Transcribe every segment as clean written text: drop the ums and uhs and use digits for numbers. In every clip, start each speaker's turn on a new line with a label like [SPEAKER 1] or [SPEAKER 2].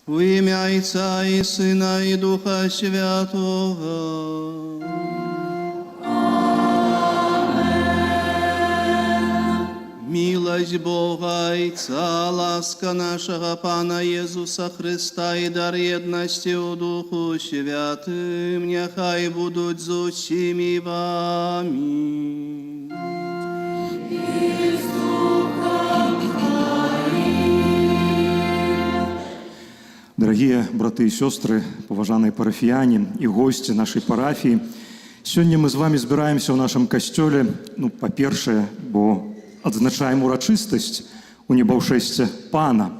[SPEAKER 1] Во имя Отца и Сына и Духа Святого. Аминь. Милость Бога Отца, ласка нашего Пана Иисуса Христа и дар едности у Духу Святым, нехай будут з усіми вами.
[SPEAKER 2] Дорогие браты и сестры, поважанные парафияне и гости нашей парафии, сегодня мы с вами збираемся в нашем костеле, по-перше, бо адзначаем урачыстасць у небаўшэсця Пана.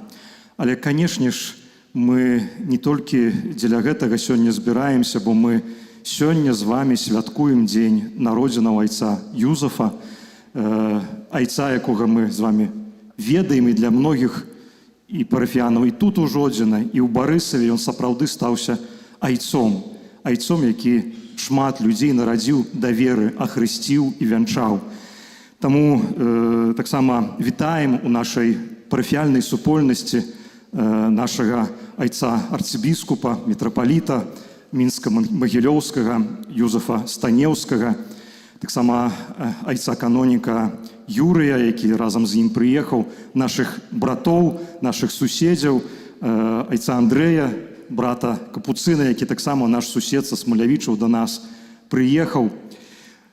[SPEAKER 2] Але, конечно ж, мы не толькі дзеля гэтага сёння збіраемся, бо мы сёння з вами святкуем дзень народзінаў айца Юзафа, айца, якога мы з вами ведаем, і для многіх і парафіянаў і тут у Жодзіна, і ў Барысаве ён сапраўды стаўся айцом, які шмат людзей нарадзіў да веры, ахрысціў і вянчаў. Таму таксама вітаем у нашай парафіяльнай супольнасці нашага айца арцыбіскупа, мітрапаліта Мінска-Магілёўскага Юзафа Станеўскага, таксама айца каноніка Юрыя, які разам з ім прыехаў, нашых братоў, нашых суседзяў, айца Андрэя, брата Капуцына, які таксама наш сусед са Смалявічаў да нас прыехаў.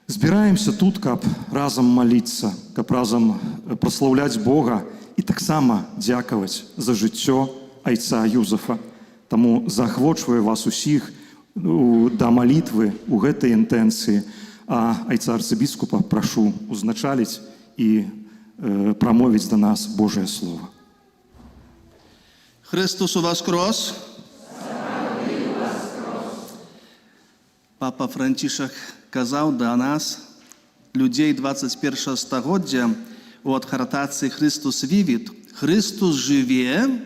[SPEAKER 2] Збіраемся тут, каб разам маліцца, каб разам праслаўляць Бога і таксама дзякаваць за жыццё айца Юзафа. Таму заахвочваю вас усіх да малітвы ў гэтай інтэнцыі, а айца арцыбіскупа прашу узначаліць і прамовіць да нас Божае Слово.
[SPEAKER 1] Христос воскрес! Папа Францішак казаў да нас, людзей 21 стагоддзя, у адхартацыі «Христос вівіт», Христос жыве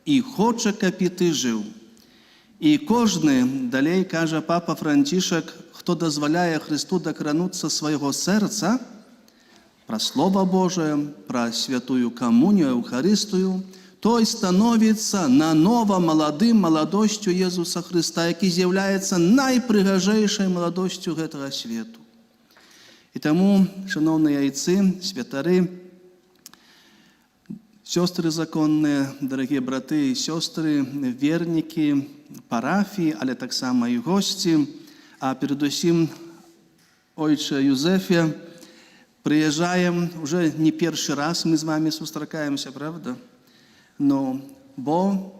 [SPEAKER 1] і хоча, каб і ты жыў. І кожны, далей кажа папа Францішак, хто дазваляе Христу дакрануцца свайго сэрца, пра Слова Божае, пра святую камунію, Еўхарыстыю, той становіцца нанова маладым маладосцю Езуса Христа, які з'яўляецца найпрыгажэйшай маладосцю гэтага свету. І таму, шановныя айцы, святары, сёстры законныя, дарагія браты і сёстры, вернікі парафіі, але таксама і госці, а перадусім ойче Юзефе, приезжаем, уже не першы раз мы з вами сустракаемся, правда? Но, бо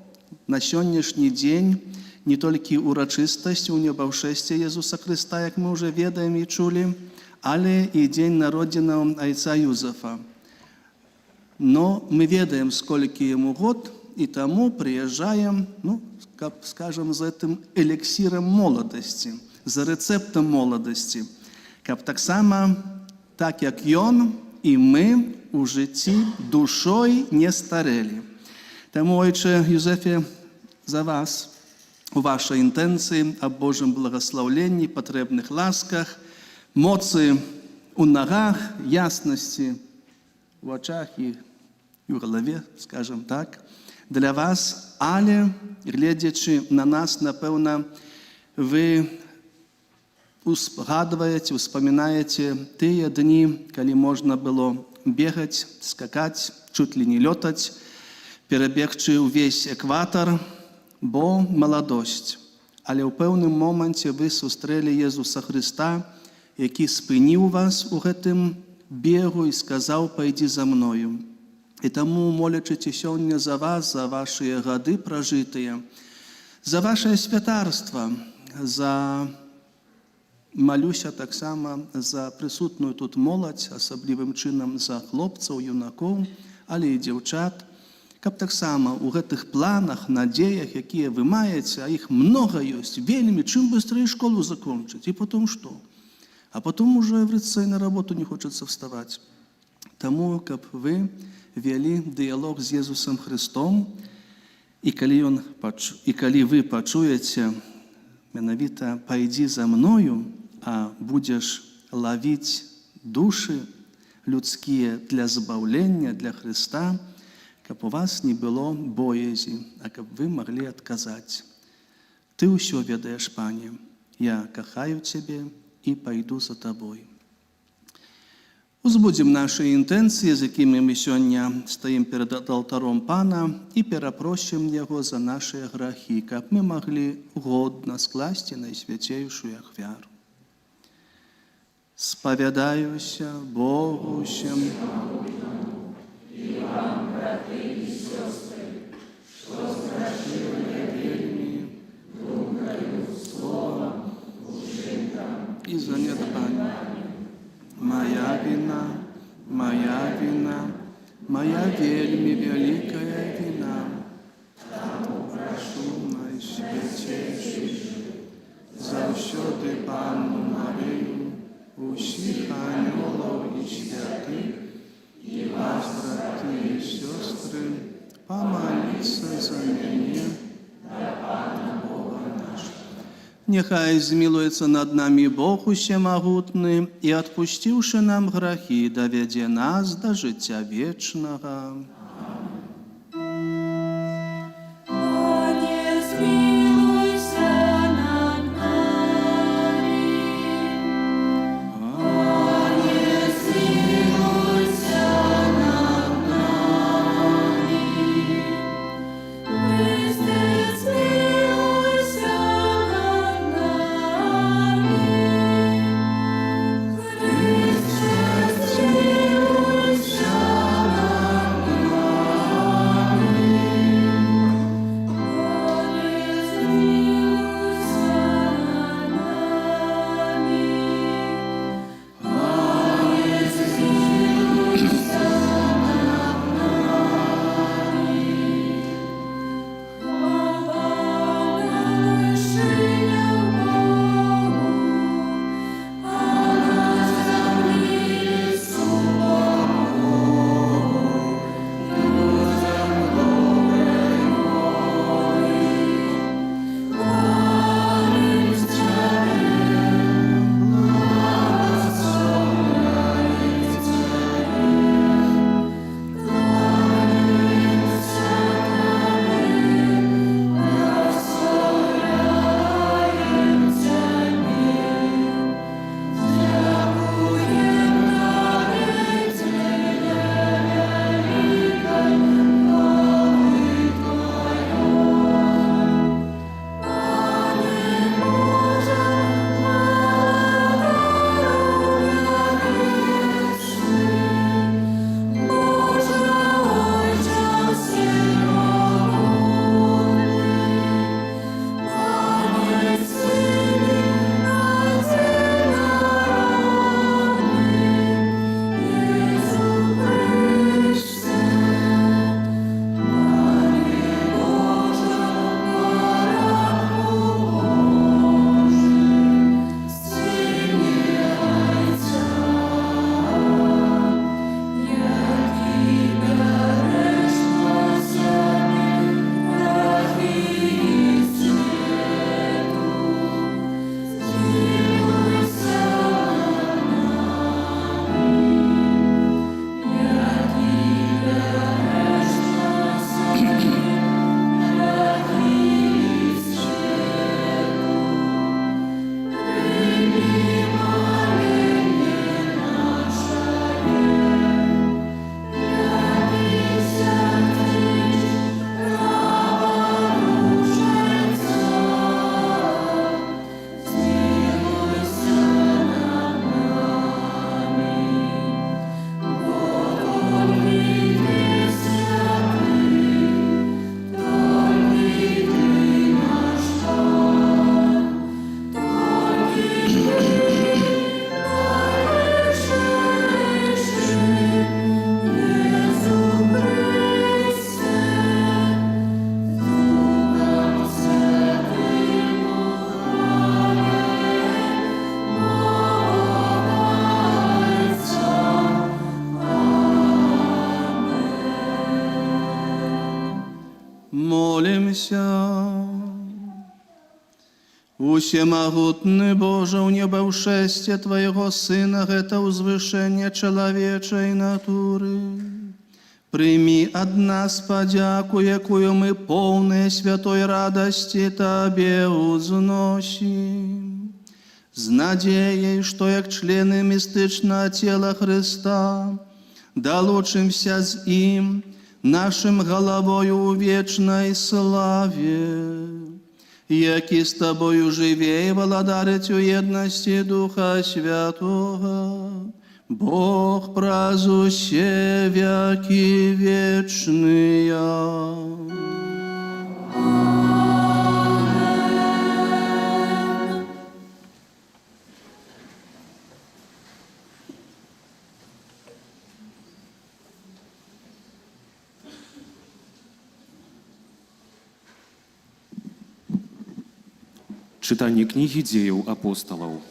[SPEAKER 1] на сённяшні дзень не толькі урачыстасць у небаўшэсце Езуса Хрыста, як мы ўжо ведаем і чулі, але і дзень народзінаў айца Юзефа. Но мы ведаем, сколькі яму год, і таму прыязджаем, скажем, за гэтым эліксірам моладасці, за рэцэптам моладасці, каб таксама, так як ён, і мы у жыцці душой не старэлі. Таму, Ойче Юзефе, за вас, у вашай інтэнцыі, аб Божым благаслаўленні, патрэбных ласках, моцы у нагах, яснасці у ачах і у галаве, скажем так, для вас, але, гледзячы на нас, напэўна, вы узгадваеце, успамінаеце тыя дні, калі можна было бегаць, скакаць, чуць ли не лётаць, перабегчы ўвесь экватар, бо маладосць. Але ў пэўным моманце вы сустрэлі Езуса Хрыста, які спыніў вас у гэтым бегу і сказаў: «Пайдзі за мною». І таму, молячыце сёння за вас, за вашыя гады пражытыя, за вашае святарства, малюся таксама за прысутную тут моладзь, асаблівым чынам за хлопцаў, юнакоў, але і дзяўчат, каб таксама ў гэтых планах, надзеях, якія вы маеце, а іх многа ёсць, вельмі, чым быстрэй школу закончыць, і потом што? А потом уже врыцца і на работу не хочацца вставаць. Таму, каб вы вялі дыялог з Езусам Хрыстом, і калі вы пачуеце менавіта «Пайдзі за мною», а будзеш лавіць душы людскія для збаўлення, для Хрыста, каб у вас не было боязі, а каб вы маглі адказаць: «Ты ўсё ведаеш, Пане, я кахаю Цябе і пайду за Табой». Узбудзім нашы інтэнцыі, з якімі мы сёння стаім перад алтаром Пана, і перапросім Яго за нашыя грахі, каб мы маглі годна скласці найсвяцейшую ахвяру. Спавядаюся Богу усім, і вам, браты і сёстры, што зграшыў я вельмі думкаю, словам, учынкам і занядбаннем. Моя вина, моя вельмі вялікая вина. Таму прашу найсвяцейшы, заўсёды Панну Марыю, усіх анёлаў і святых, і вас, браты і сёстры, памаліцца за мяне да Пана Бога нашого. Нехай змілуецца над намі Бог усемагутны і, адпусціўшы нам грахі, давядзе нас да жыцця вечнага. Усемогутный Боже, у неба ушествие Твоего Сына, это узвышение человечей натуры. Прими от нас подяку, якую мы полные святой радости Тебе узносим. З надеей, что як члены мистичного тела Христа, долучимся с им, нашим головою у вечной славе, яки с Тобою живе и владарить у едности Духа Святого, Бог празусе веки вечные.
[SPEAKER 3] Чытанне кнігі дзеяў апосталаў.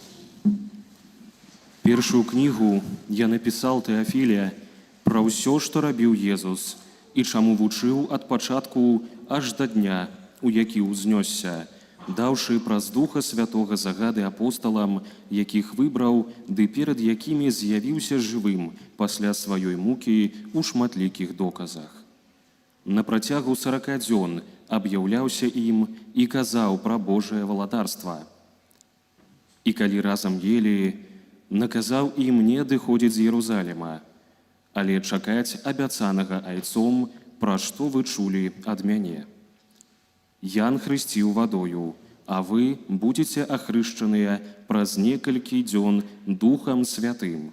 [SPEAKER 3] Першую кнігу я напісаў Тэафіля пра ўсё, што рабіў Езус, і чаму вучыў ад пачатку аж да дня, у які ўзнёсся, даўшы праз Духа Святога загады апосталам, якіх выбраў, ды перад якімі з'явіўся жывым пасля сваёй мукі ў шматлікіх доказах. На працягу 40 дзён аб'яўляўся ім і казаў пра Божае валадарства. І калі разам елі, наказаў ім не адыходзіць з Єрусаліма, але чакаць абяцанага айцом, пра што вы чулі ад мяне. Ян хрысціў вадою, а вы будзеце ахрышчаныя праз некалькі дзён Духам Святым.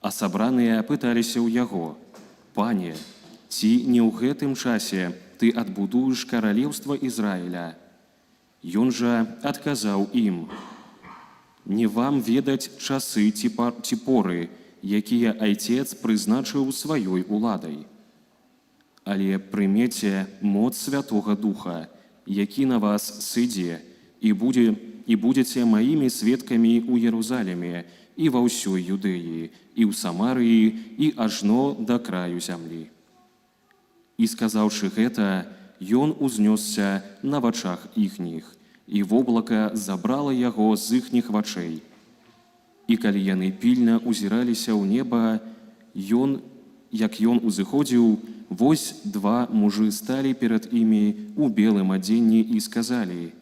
[SPEAKER 3] А сабраныя пыталіся ў яго: «Пане, ці не ў гэтым часе ты адбудуеш каралеўства Ізраіля?» Ён жа адказаў ім: «Не вам ведаць часы ці поры, якія Айцец прызначыў сваёй уладай. Але прымеце моц Святога Духа, які на вас сыдзе, і будзеце маімі сведкамі ў Єрусаліме і ва ўсёй Юдэі, і ў Самарыі, і ажно да краю зямлі». І сказаўшы гэта, ён узнёсся на вачах іхніх, і воблака забрала яго з іхніх вачэй. І калі яны пільна узіраліся ў неба, як ён узыходзіў, вось два мужы сталі перад імі ў белым адзенні і сказалі: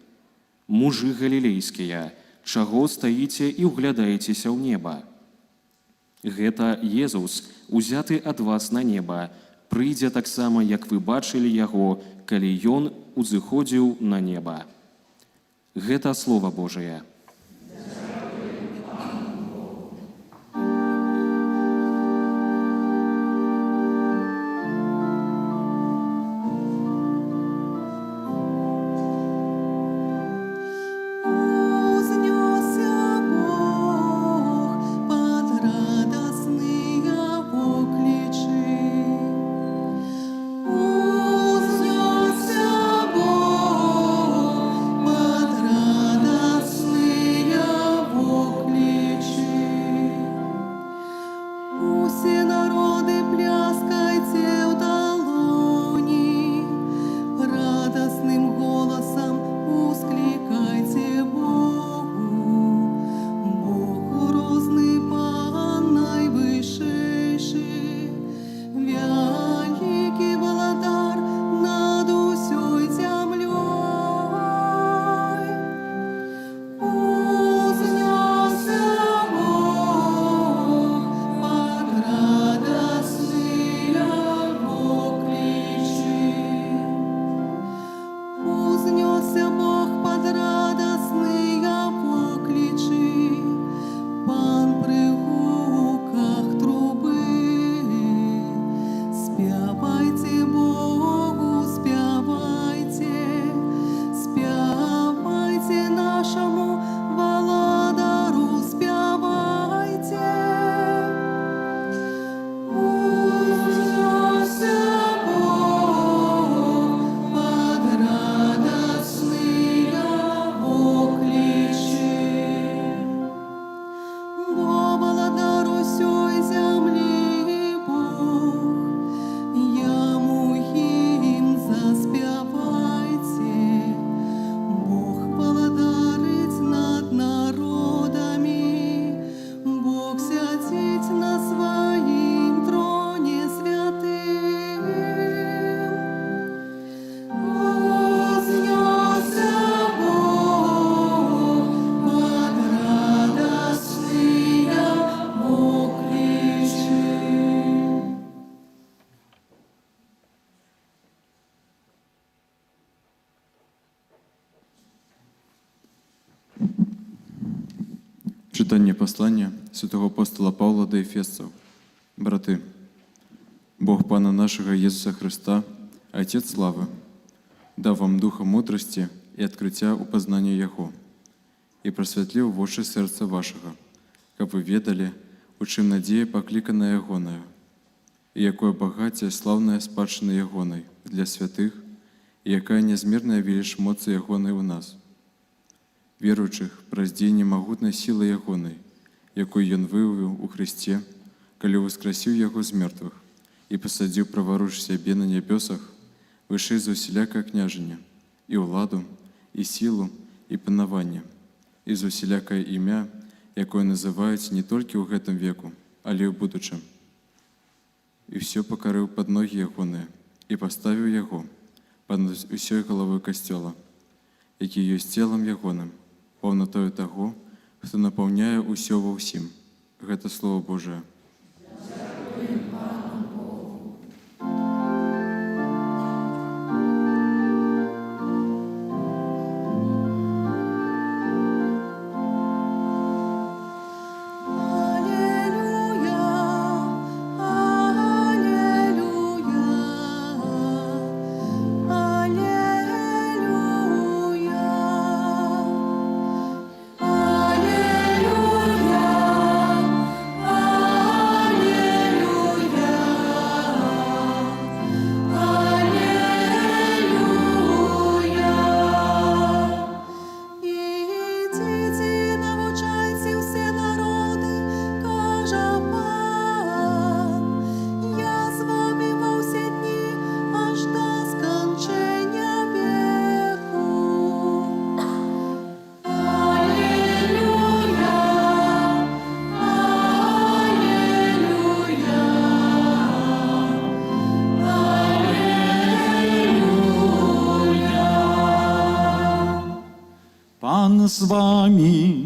[SPEAKER 3] «Мужы галілейскія, чаго стаіце і ўглядаецеся ў неба? Гэта Езус, узяты ад вас на неба, прыйдзе таксама, як вы бачылі яго, калі ён узыходзіў на неба». Гэта Слова Божае.
[SPEAKER 4] Узнёсся Бог под радостный Читання послання святого апостола Павла до Ефесців. Брати, Бог Пана нашого Ісуса Христа, Отець слави, дав вам духа мудрості і відкриття у познанні Його, і просвітлив воші серця вашого, як ви ведали, у чим надія покликана Ягоною, і якое багаття славная спадщина Ягоной для святих, і якая незмірна велич моці Ягоной у нас, віруючих праз дзеянне магутнай сілы Ягонай, якую Ён виявив у Христе, коли воскресив Його з мертвих і посадив праворуч себе на небесах, вище за усілякое княження, і владу, і силу, і панування, і за усілякое ім'я, якое називають не тільки у гэтым веку, але й у будучем. І все покорив під ноги Ягоне, і поставив Його під усьою головою костела, який є тілом Ягоним, повнотою того, хто наповняє усьо во всім. Гэта Слово Божие.
[SPEAKER 5] Пан з вами.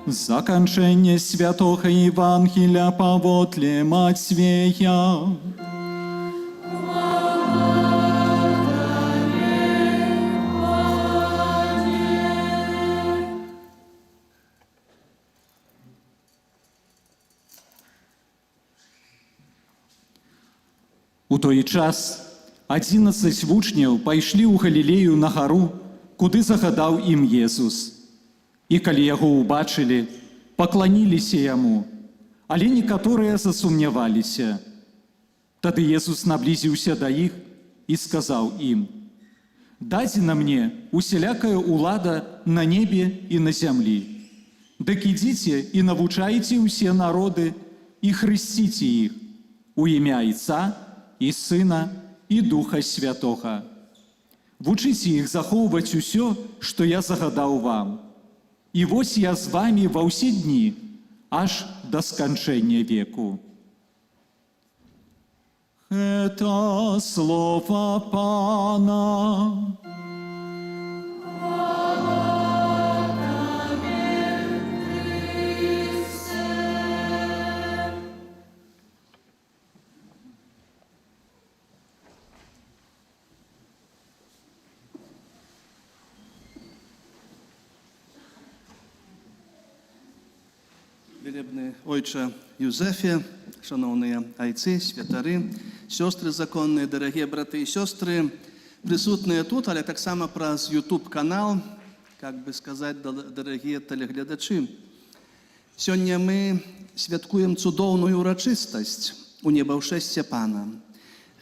[SPEAKER 5] Заканчэнне святого Евангелия паводле Матвея. У той час 11 вучняў пайшлі ў Галілею на гару, куды загадаў ім Езус. І калі яго ўбачылі, пакланіліся яму, але некаторыя засумняваліся. Тады Езус наблізіўся да іх і сказаў ім: «Дадзена мне усялякая ўлада на небе і на зямлі. Дык ідзіце і навучайце ўсе народы і хрысціце іх у імя Отца і Сына, і Духа Святога. Вучыце іх захоўваць усё, што я загадаў вам. І вось я з вамі ва ўсе дні, аж да сканчэння веку». Это слово Пана.
[SPEAKER 1] Wielebny Ojcze Józefie, szanowni ojcy, świętary, siostry zakonne, drogie braty i siostry, присутные тут, але так само праз YouTube-канал, как бы сказать, дорогие телеглядачи. Сёння мы святкуем цудоўную урачыстасць у небаўшэсце Пана.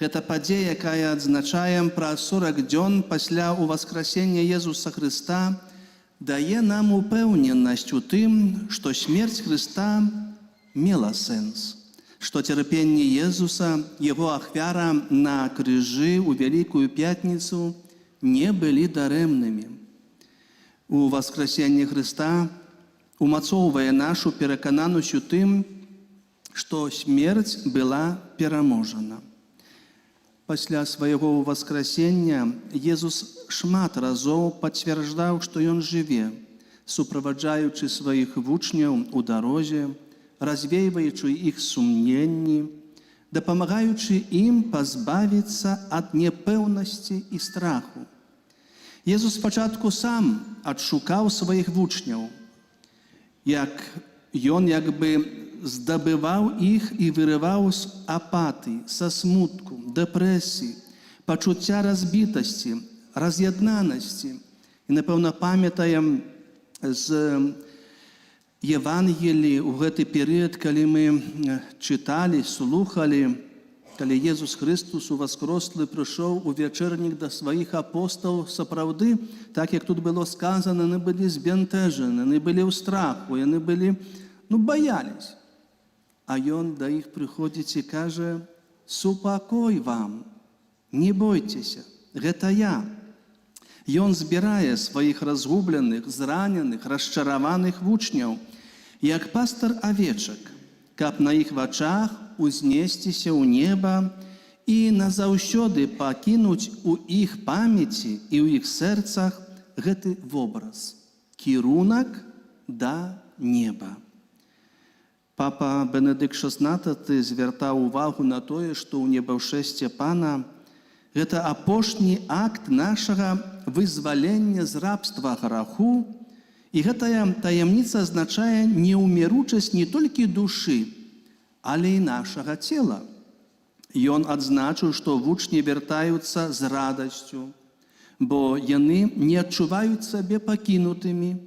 [SPEAKER 1] Гэта падзея, якая адзначаем праз 40 дзён пасля ўваскрасення Езуса Христа, дае нам упэўненасць у тым, што смерць Христа мела сэнс, што цярпенне Езуса, Яго ахвяра на крыжы ў Вялікую Пятніцу не былі дарэмнымі. У васкрасенні Христа умацоўвае нашу перакананасць у тым, што смерць была пераможана. Пасля свайго ўваскрасення Езус шмат разоў пацвярджаў, што Ён жыве, суправаджаючы сваіх вучняў у дарозе, развейваючы іх сумненні, дапамагаючы ім пазбавіцца ад непэўнасці і страху. Езус спачатку сам адшукаў сваіх вучняў, як ён здабываў іх і вырываў з апатыі, са смутку, дэпрэсіі, пачуцця разбітасці, раз'яднанасці. І, напэўна, памятаем з Евангелій у гэты перыяд, калі мы чыталі, слухалі, калі Езус Христос уваскрослы прыйшоў у вячэрнік да сваіх апостолаў, сапраўды, так як тут было сказано, яны былі збянтэжаны, яны былі ў страху, яны былі, баялись. А ён да іх прыходзіць і кажа: «Супакой вам, не бойцеся, гэта я». Ён збірае сваіх разгубленых, зраненых, расчараваных вучняў, як пастар авечак, каб на іх вачах узнесціся ў неба і назаўсёды пакінуць у іх памяці і ў іх сэрцах гэты вобраз – кірунак да неба. Папа Бенедыкт XVI звяртаў увагу на тое, што ў небаўшэсце Пана гэта апошні акт нашага вызвалення з рабства граху, і гэтая таямніца азначае неўміручасць не толькі душы, але і нашага цела. Ён адзначыў, што вучні вяртаюцца з радасцю, бо яны не адчуваюць сабе пакінутымі.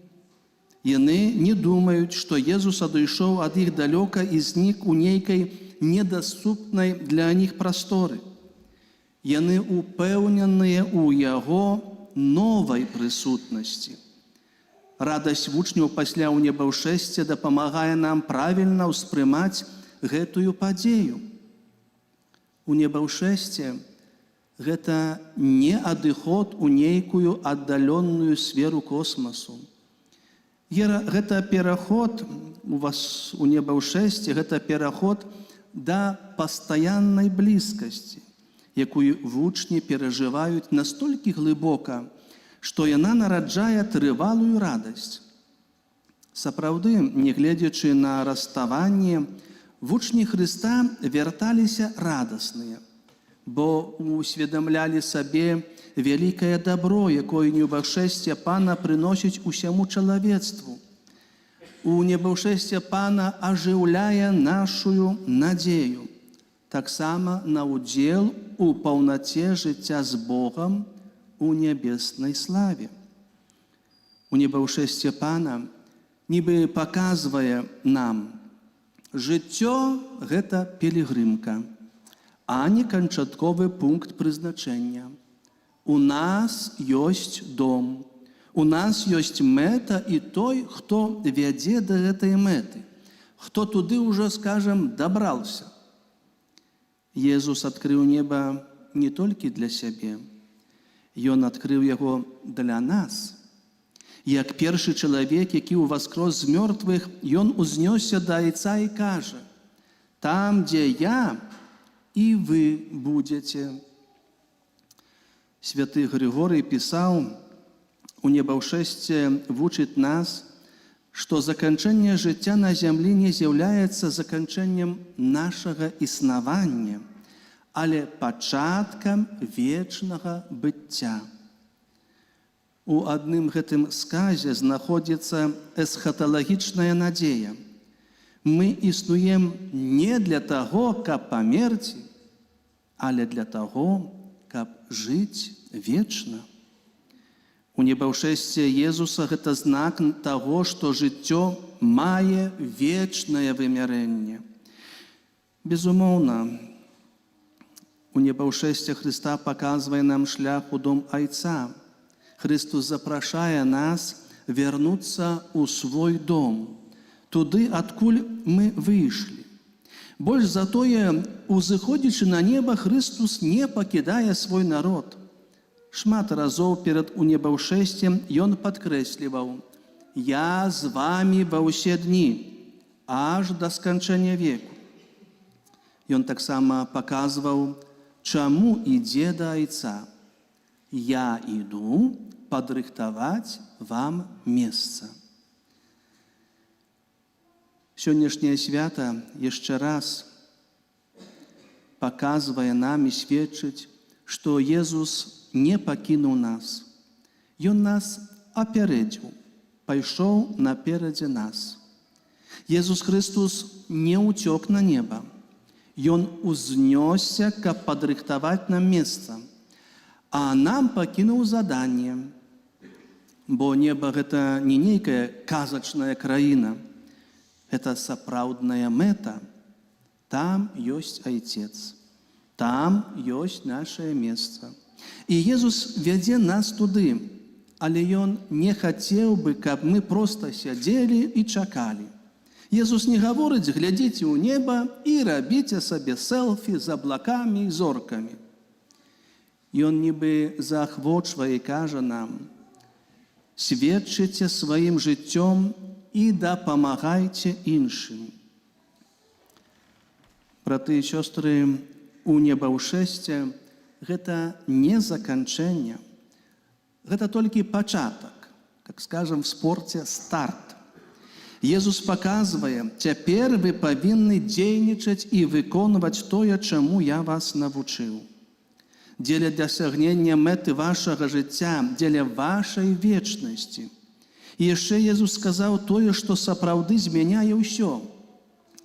[SPEAKER 1] Яны не думаюць, што Езус адышоў ад іх далёка і знік у нейкай недаступнай для іх прасторы. Яны упэўненыя ў Яго новай прысутнасці. Радасць вучняў пасля ў небаўшэсце дапамагае нам правільна ўспрымаць гэтую падзею. У небаўшэсце гэта не адыход у нейкую аддаленную сферу космасу. Гэта пераход у вас у небаўшэсце, гэта пераход да пастаяннай блізкасці, якую вучні перажываюць настолькі глыбока, што яна нараджае трывалую радасць. Сапраўды, нягледзячы на расставанне, вучні Хрыста вярталіся радасныя, бо усведамлялі сабе вялікае дабро, якое небаўшэсце Пана прыносіць усяму чалавецтву. У небаўшэсце Пана ажыўляе нашую надзею, таксама на ўдзел у паўнаце жыцця з Богам у нябеснай славе. У небаўшэсце Пана нібы паказвае нам: жыццё – гэта пілігрымка, а не канчатковы пункт прызначэння. У нас ёсць дом, у нас ёсць мэта і той, хто вядзе да гэтай мэты, хто туды ўжо, скажам, дабраўся. Езус адкрыў неба не толькі для сябе, Ён адкрыў яго для нас. Як першы чалавек, які ўваскрос з мёртвых, ён узнёсся да Айца і кажа: «Там, дзе я, і вы будзеце». Святы Григорый пісаў: «У небаўшэсце вучыць нас, што заканчэнне жыцця на зямлі не з'яўляецца заканчэннем нашага існавання, але пачаткам вечнага быцця». У адным гэтым сказе знаходзіцца эсхаталагічная надзея. Мы існуем не для таго, каб памерці, але для таго, каб жыць вечна. У небаўшэсце Езуса гэта знак таго, што жыццё мае вечнае вымярэнне. Безумоўна, у небаўшэсце Хрыста паказвае нам шлях у дом Айца. Христос запрашае нас вярнуцца ў свой дом, туды, адкуль мы выйшлі. Больш за тое, узыходзячы на неба, Христос не пакідае свой народ. Шмат разоў перад унебаўшэсцем ён падкрэсліваў: «Я з вамі ва ўсе дні, аж да сканчэння веку». Ён таксама паказваў, чаму ідзе да Айца: «Я іду падрыхтаваць вам месца». Сённяшняе свята яшчэ раз паказвае нам і сведчыць, што Езус не пакінуў нас. Ён нас апярэдзіў, пайшоў наперадзе нас. Езус Христос не ўцёк на неба. Ён узнёсся, каб падрыхтаваць нам месца, а нам пакінуў заданне. Бо неба гэта не нейкая казачная краіна, гэта сапраўдная мэта. Там ёсць Айцец, там ёсць нашае месца. І Езус вядзе нас туды, але Ён не хацеў бы, каб мы проста сядзелі і чакалі. Езус не гаворыць: глядзіце ў неба і рабіце сабе селфі з аблакамі і зоркамі. Ён нібы заахвочвае і кажа нам: сведчыце сваім жыццём і дапамагайце іншым. Браты і сёстры, у небаўшэсце гэта не заканчэнне, гэта толькі пачатак, как скажам в спорце, старт. Езус паказвае: цяпер вы павінны дзейнічаць і выконваць тое, чаму я вас навучыў. Дзеля дасягнення мэты вашага жыцця, дзеля вашай вечнасці. І яшчэ Езус сказаў тое, што сапраўды змяняе ўсё.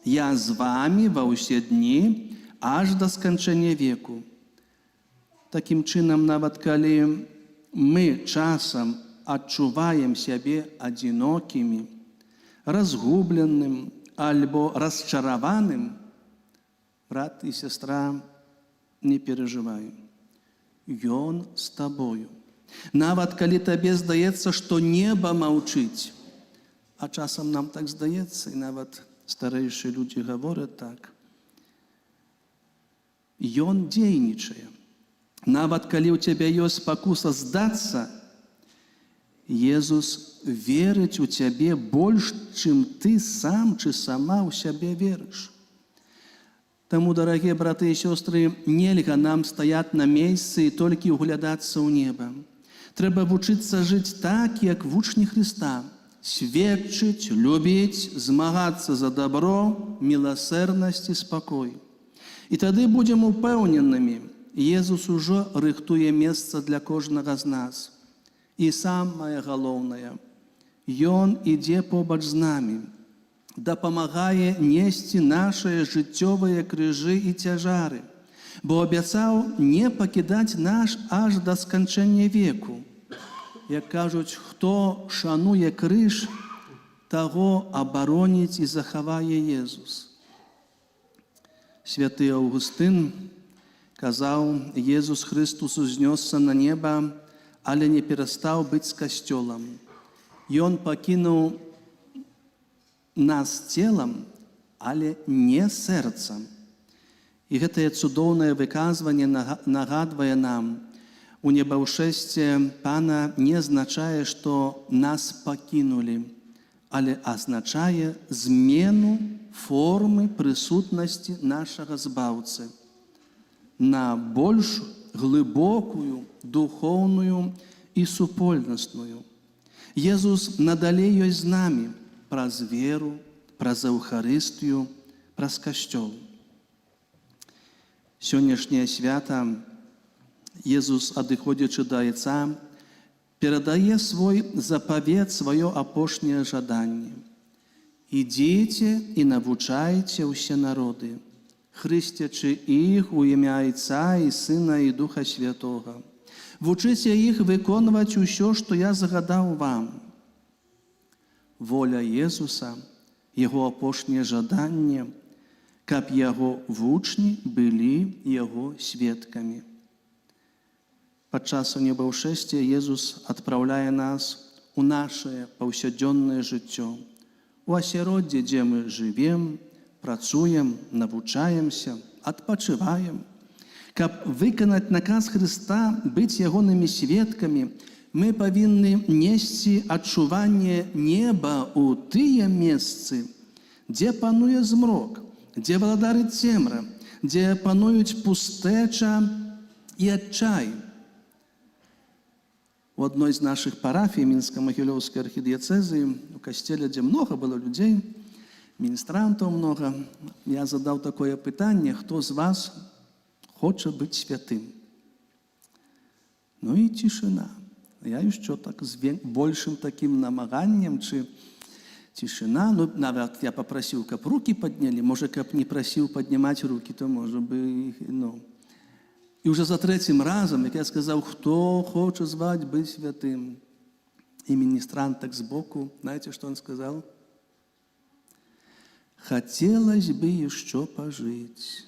[SPEAKER 1] Я з вамі ва ўсе дні, аж да сканчэння веку. Такім чынам, нават калі мы часам адчуваем сябе адзінокімі, разгубленым альбо расчараваным, брат і сестра, не переживай. Ён з табою. Нават калі табе здаецца, што неба маўчыць, а часам нам так здаецца, і нават старэйшыя людзі гавораць так. Ён дзейнічае. Нават калі ў цябе ёсць спакуса здацца, Езус верыць у цябе больш, чым ты сам ці сама ў сябе верыш. Таму, дарагія браты і сёстры, нельга нам стаяць на месцы і толькі ўглядацца ў неба. Трэба вучыцца жыць так, як вучні Хрыста. Сведчыць, любіць, змагацца за дабро, міласэрнасць і спакой. І тады будзем упэўненымі: Езус ужо рыхтуе месца для кожнага з нас. І самае галоўнае, Ён ідзе побач з намі, дапамагае несці нашыя жыццёвыя крыжы і цяжары, бо абяцаў не пакідаць наш аж да сканчэння веку. Як кажуць, хто шануе крыж, таго абароніць і захавае Езус. Святы Аўгустын казаў: Езус Христос узнёсся на неба, але не перастаў быць з касцёлам. Ён пакінуў нас целам, але не сэрцам. І гэтае цудоўнае выказванне нагадвае нам: у небаўшэсце Пана не азначае, што нас пакінулі, але азначае змену формы прысутнасці нашага Збаўцы на больш глыбокую, духоўную і супольнасную. Езус надалей ёсць з намі праз веру, праз Эўхарыстыю, праз касцёл. Сённяшняе свята Езус, адыходзячы да Айца, перадае свой запавет, сваё апошняе жаданне: ідзіце і навучайце ўсе народы, хрысцячы іх у імя Айца і Сына і Духа Святога. Вучыце іх выконваць усё, што я загадаў вам. Воля Езуса, яго апошняе жаданне, каб яго вучні былі яго сведкамі. Падчас небаўшэсця Езус адпраўляе нас у нашае паўсядзённае жыццё, у асяроддзе, дзе мы жывем, працуем, навучаемся, адпачываем. Каб выканаць наказ Хрыста, быць ягонымі сведкамі, мы павінны несці адчуванне неба ў тыя месцы, дзе пануе змрок, дзе валадары цемра, дзе пануюць пустэча і адчай. У адной з нашых парафій Мінска-Магілёўскай архідыяцэзы, у касцеле, дзе многа было людзей, міністрантаў многа, я задаў такое пытанне: хто з вас хоча быць святым? Ну і цішына. Я еще так с большим таким намаганием, чи тишина. Ну, навіть я попросил, как руки подняли. Может, как не просил поднимать руки, то, может быть, ну. И уже за третьим разом, как я сказал, кто хочет звать быть святым, и министрант так сбоку, знаете, что он сказал? Хотелось бы еще пожить.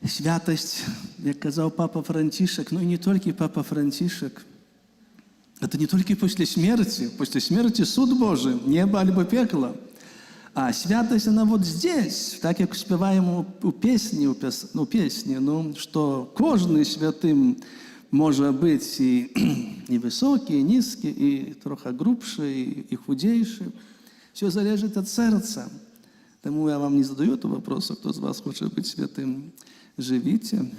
[SPEAKER 1] Святость, як казав Папа Францишек, ну и не только Папа Францишек, это не только после смерти суд Божий, небо альбо пекло. А святость, она вот здесь, так как спеваем у песни, что кожный святым может быть и высокий, и низкий, и трохи грубший, и худейший. Все зависит от сердца. Тому я вам не задаю этого вопроса, кто из вас хочет быть святым. Живите.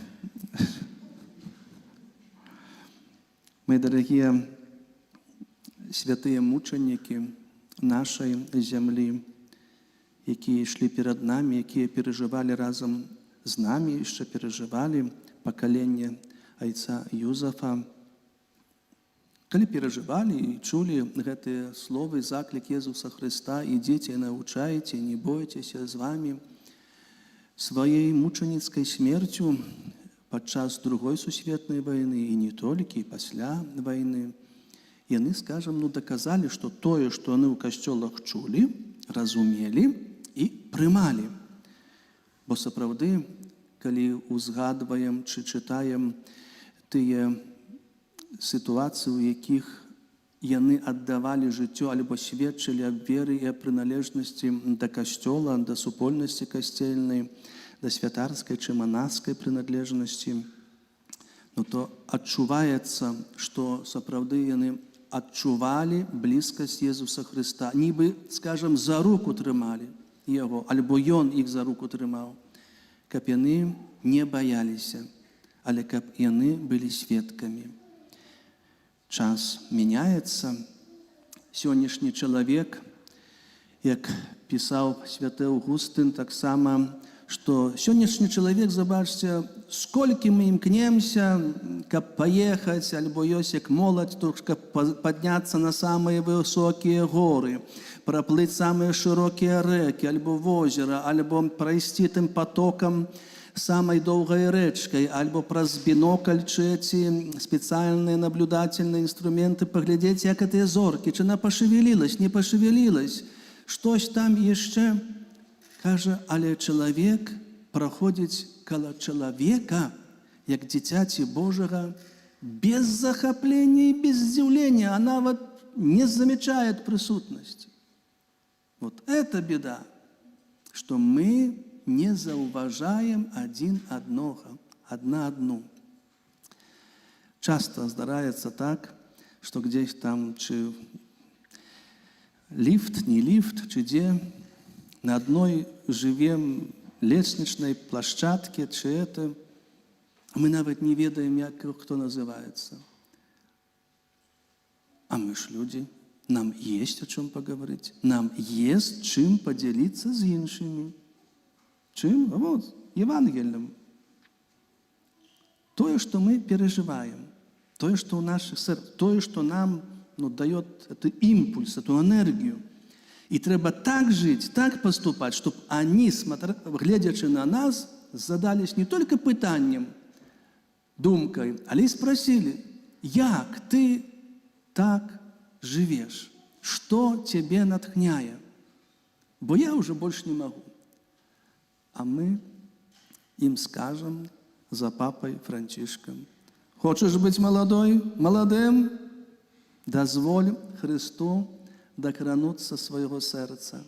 [SPEAKER 1] Мои дорогие святые мученики нашей земли, які йшли перед нами, які переживали разом з нами, ще переживали покоління отца Юзефа. Коли переживали і чули гэты словы, заклик Ісуса Христа, «Ідите і навчайте, не бойтеся з вами», своей мученицкой смертью подчас Другой Сусветной войны, и не только, и после войны, яны, скажем, доказали, что тое, что они в костелах чули, разумели и приймали. Бо сапраўды, калі узгадваем чи читаем тыя ситуации, у якіх яны аддавали жыццё альбо сведчылі аб веры і аб прыналежнасці да касцёла, да супольнасці касцельнай, да святарскай чи манаскай прыналежнасці, ну то адчуваецца, што сапраўды яны адчувалі блізкасць Ісуса Христа. Нібы, скажем, за руку трымалі яго, альбо ён іх за руку трымаў, каб яны не баяліся, але каб яны былі сведкамі. Час меняется. Сённяшні чалавек, як пісаў святы Аўгустын, таксама, што сённяшні чалавек, забачце, сколькі мы імкнемся, каб паехаць, альбо ёсць як моладзь, каб падняцца на самыя высокія горы, праплыць самыя шырокія рэкі, альбо возера, альбо прайсці тым потокам самой доўгай рэчкай, альбо праз бінокль, чи эти специальные наблюдательные инструменты, паглядзець, як гэтыя зоркі, чи она пошевелилась, не пошевелилась, штось там яшчэ. Кажа, але чалавек праходзіць каля чалавека, як дзіцяці Божага, без захопления и без здзіўлення, а нават не замечает присутности. Вот это беда, что мы не зауважаем один одного, одна одну. Часто здараецца так, что где там, чи лифт, не лифт, чи где, на одной живем лестничной площадке, чи это, мы нават не ведаем, як кто называется. А мы ж люди, нам есть о чем поговорить, нам есть чем поделиться с іншими. Чим? Вот, Евангелием. То, что мы переживаем, то, что у наших сердцах, то, что нам дает этот импульс, эту энергию. И треба так жить, так поступать, чтобы они, глядячи на нас, задались не только питанням, думкой, але и спросили, як ты так живешь, что тебе натхняет? Бо я уже больше не могу. А мы им скажем за папой Францишком: хочешь быть молодым? Дозволь Христу докрануться своего сердца,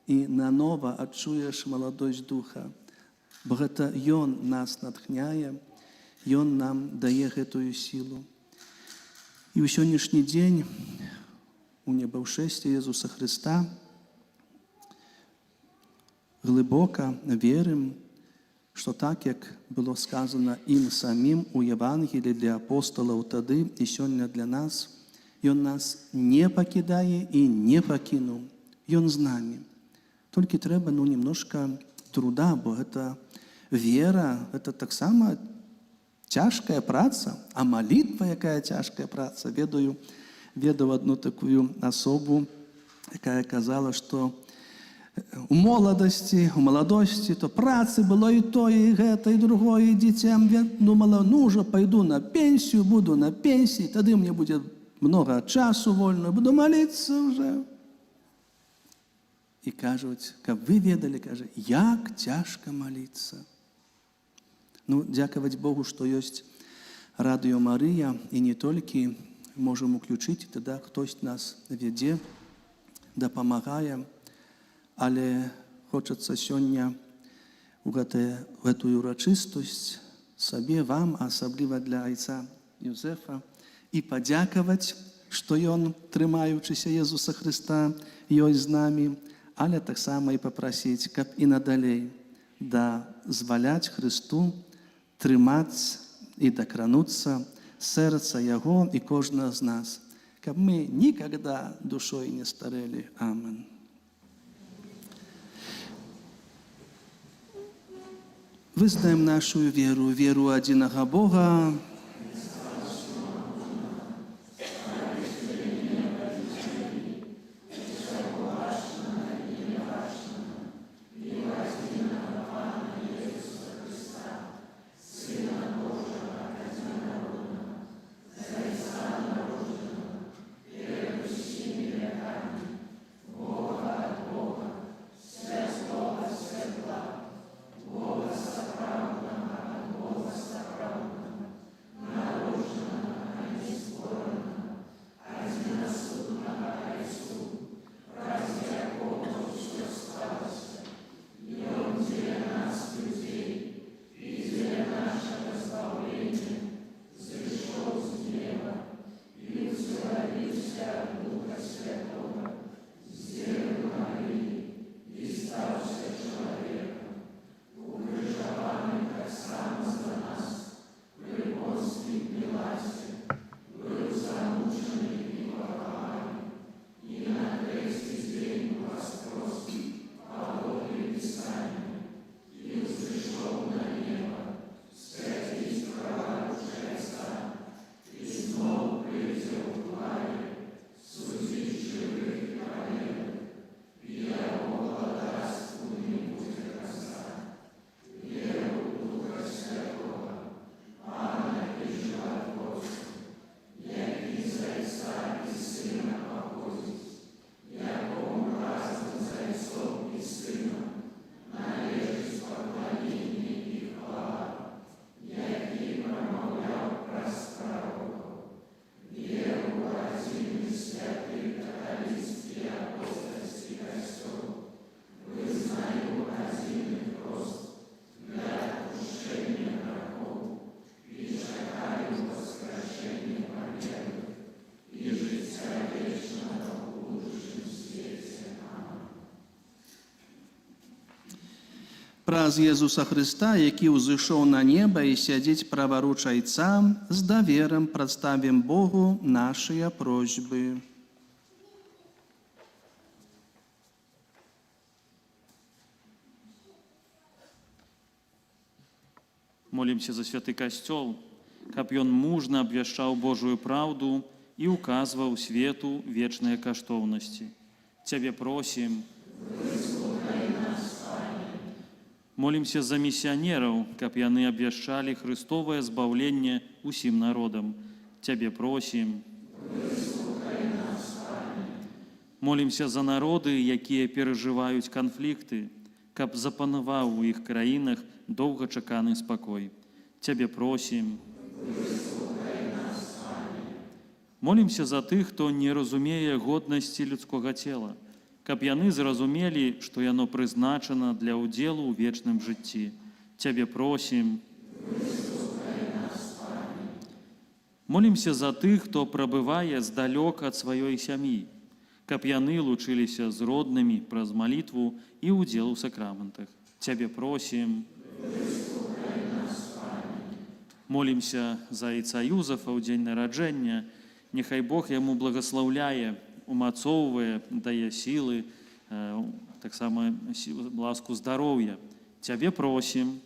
[SPEAKER 1] и наново отчуешь молодость духа. Бо это Ён нас натхняє, Ён нам дає эту силу. И в сегодняшний день у небовшествия Иисуса Христа глибоко віримо, що так, як було сказано їм самим у Євангелії для апостолів тоді і сьогодні для нас, Він нас не покидає і не покинув. Він з нами. Тільки треба немножко труда, бо це Вера – это так само тяжкая праца, а молитва, якая тяжкая праца. Ведаю одну такую особу, якая казала, што у маладосці, то працы было і тое, і гэта, і другое, і дзіцям. Я думала, уже пойду на пенсію, буду на пенсії, тады мне будзе много часу вольно, буду молиться уже. І кажуть, каб вы ведалі, кажа, як цяжка молиться. Дзякаваць Богу, што ёсць радыё Марыя, і не толькі можам уключыць, і тады хтось нас вядзе, дапамагае. Але хочацца сёння у гэтую урачыстасць сабе, вам, а асабліва для айца Юзефа, і падзякаваць, што ён, трымаючыся Езуса Хрыста, ёсць з намі, але таксама і папрасіць, каб і надалей дазваляць Хрысту трымаць і дакрануцца сэрца Яго і кожнага з нас, каб мы нікогда душой не старэлі. Амен. Вызнаем нашу веру, веру адзінага Бога, праз Езуса Хрыста, які ўзышоў на неба і сядзіць праваруч Айца, з даверам прадставім Богу нашыя просьбы.
[SPEAKER 5] Молімся за святы касцёл, каб ён мужна абвяшчаў Божую праўду і указваў свету вечныя каштоўнасці. Цябе просім. Молімся за місіянераў, каб яны абвяшчалі Хрыстовае збаўленне усім народам. Цябе просім. Молімся за народы, якія перажываюць канфлікты, каб запанаваў у іх краінах доўгачаканы спакой. Цябе просім. Молімся за тых, хто не разумее годнасці людскога цела, каб яны зразумелі, што яно прызначана для ўдзелу ў вечным жыцці. Цябе просім. Молімся за тых, хто прабывае здалёк ад сваёй сям'і, каб яны лучыліся з роднымі праз малітву і ўдзел у сакраментах. Цябе просім. Молімся за айца Юзефа ў дзень нараджэння. Няхай Бог яму благаслаўляе, умацоўвае, дае сілы, таксама ласку здароўя. Цябе просім.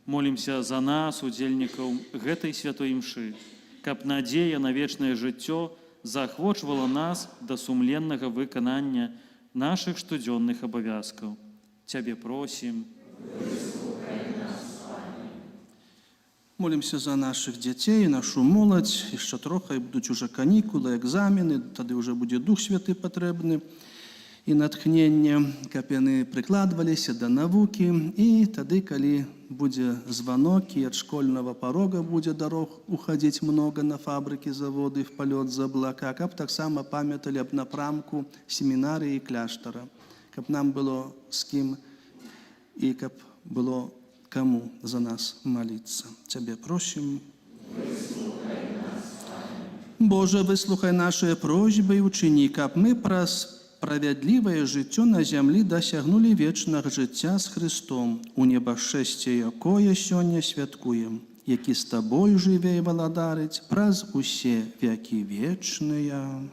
[SPEAKER 6] Молімся за нас, удзельнікаў гэтай святой імшы, каб надзея на вечнае жыццё заахвочвала нас да сумленнага выканання нашых штодзённых абавязкаў. Цябе просім.
[SPEAKER 1] Молимся за наших дітей, нашу молодь. Ще трохи будуть уже канікули, екзамени, тоді вже буде Дух Святий потрібний і натхнення, щоб вони прикладувалися до науки. І тоді, коли буде дзвонок, і від школьного порога буде дорог уходить много на фабрики, заводи, в польот за облака, щоб так само пам'ятали об напрямку семінарії і кляштера, щоб нам було з ким і щоб було кому за нас молиться. Тебе просим. Боже, выслухай наши просьбы и учини, каб мы про справедливое життя на землі досягнули вечного життя з Христом, у небошесті якое сьогодні святкуєм, які з Тобою живе і володарить, праз усе веки вечные.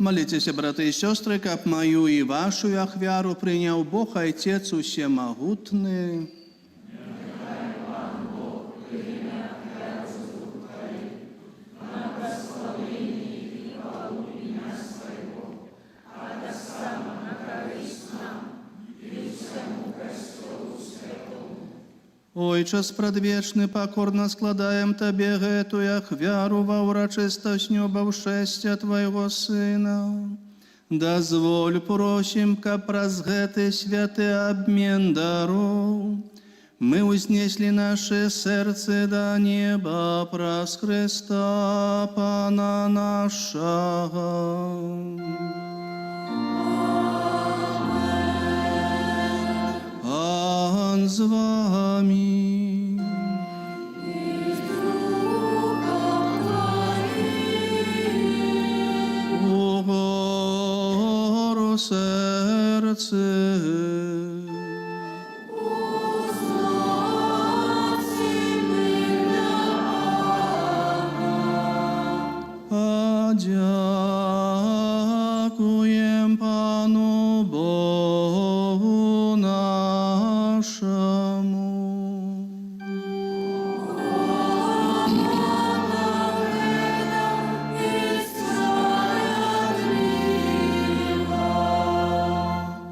[SPEAKER 1] Молитесь, браты и сестры, как мою и вашу ахвяру принял Бог, Отец Всемогутный. Ойче спрадвечны, покорно складаем Тебе гэтую ахвяру во урочистость небовшестя Твоего Сына. Дозволь, просим, каб праз гэты святы обмен даров мы узнесли наши сердце до неба праз Христа Пана нашего. з вами. Угору серце. Дякуєм Пану Богу нашому.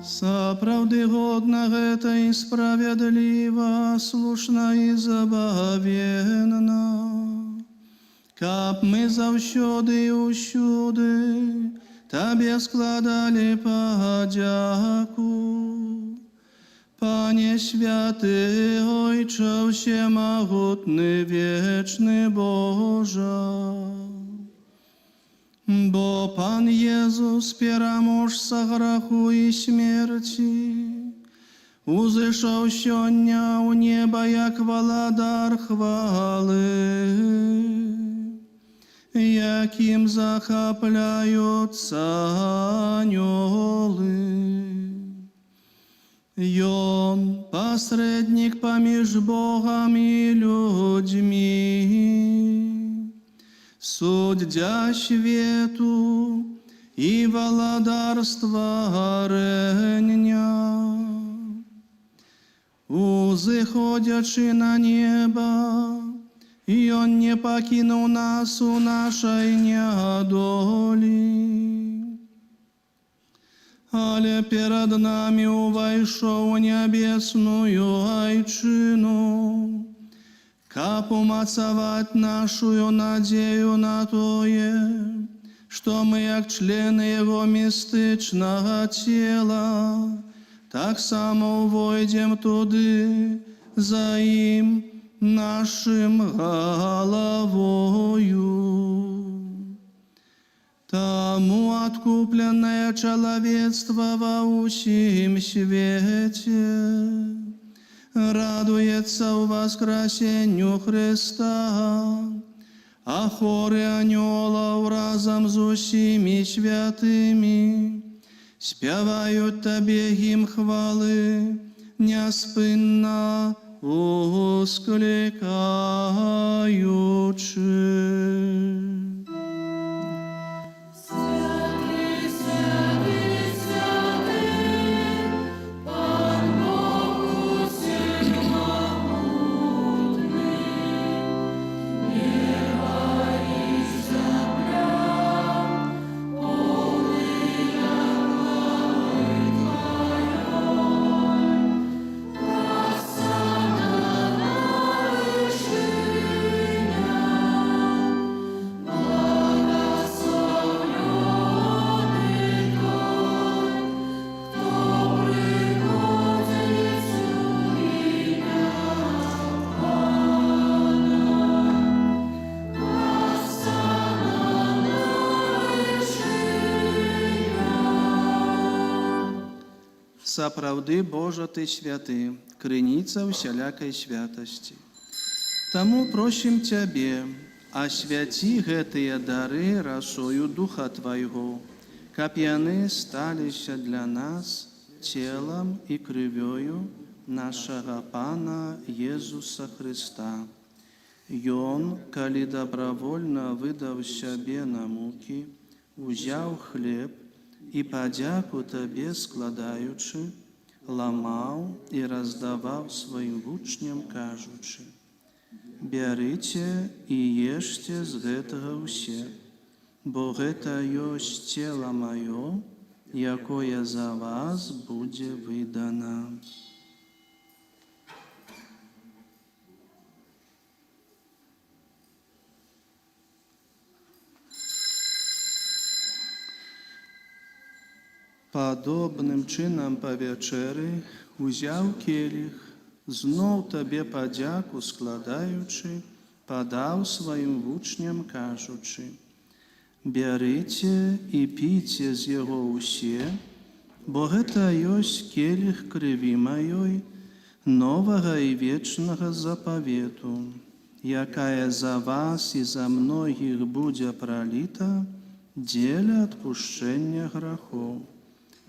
[SPEAKER 1] Сапраўды годна гэта і справядліва, слушна і забавенна. Каб мы заўсёды і ўсюды Табе складалі падзяку. Пане святы, Ойче всемагутны, вечны Божа. Бо Пан Езус, пераможца граху і смерці, узышоў сёння ў неба, як валадар хвалы, яким захапляются анёлы. Ён посредник поміж Богом и людьми, суддя свету и владарства рення. Узыходячи на небо, и Он не покинул нас у нашей недолі, але перед нами увайшов у небесную айчину, каб умацовать нашу надею на тое, что мы, як члены Его мистичного тела, так само войдем туды за Им, нашим головою. Тому откупленное человечество во всем свете радуется в воскресению Христа, а хоры анёлов разом с усими святыми спевают Тебе гимн хвалы, неспинно ускликаючи. Сапраўды, Божа, Ты святы, крыніца усялякай святасці. Таму просім Цябе, асвяці гэтыя дары расою Духа Твайго, каб яны сталіся для нас целам і крывёю нашага Пана Езуса Христа. Ён, калі добровольно выдаў сябе на мукі, узяў хлеб, і падзяку Табе складаючы, ламаў і раздаваў сваім вучням, кажучы: «Бярыце і ешце з гэтага ўсе, бо гэта ёсць цела маё, якое за вас будзе выдана». Падобным чынам па вячэры узяў келіх, зноў Табе падзяку складаючы, падаў сваім вучням, кажучы: «Бярыце і піце з яго ўсе, бо гэта ёсць келіх крыві маёй, нового и вечного заповету, якая за вас и за многих будет пролита, деля отпущения грехов.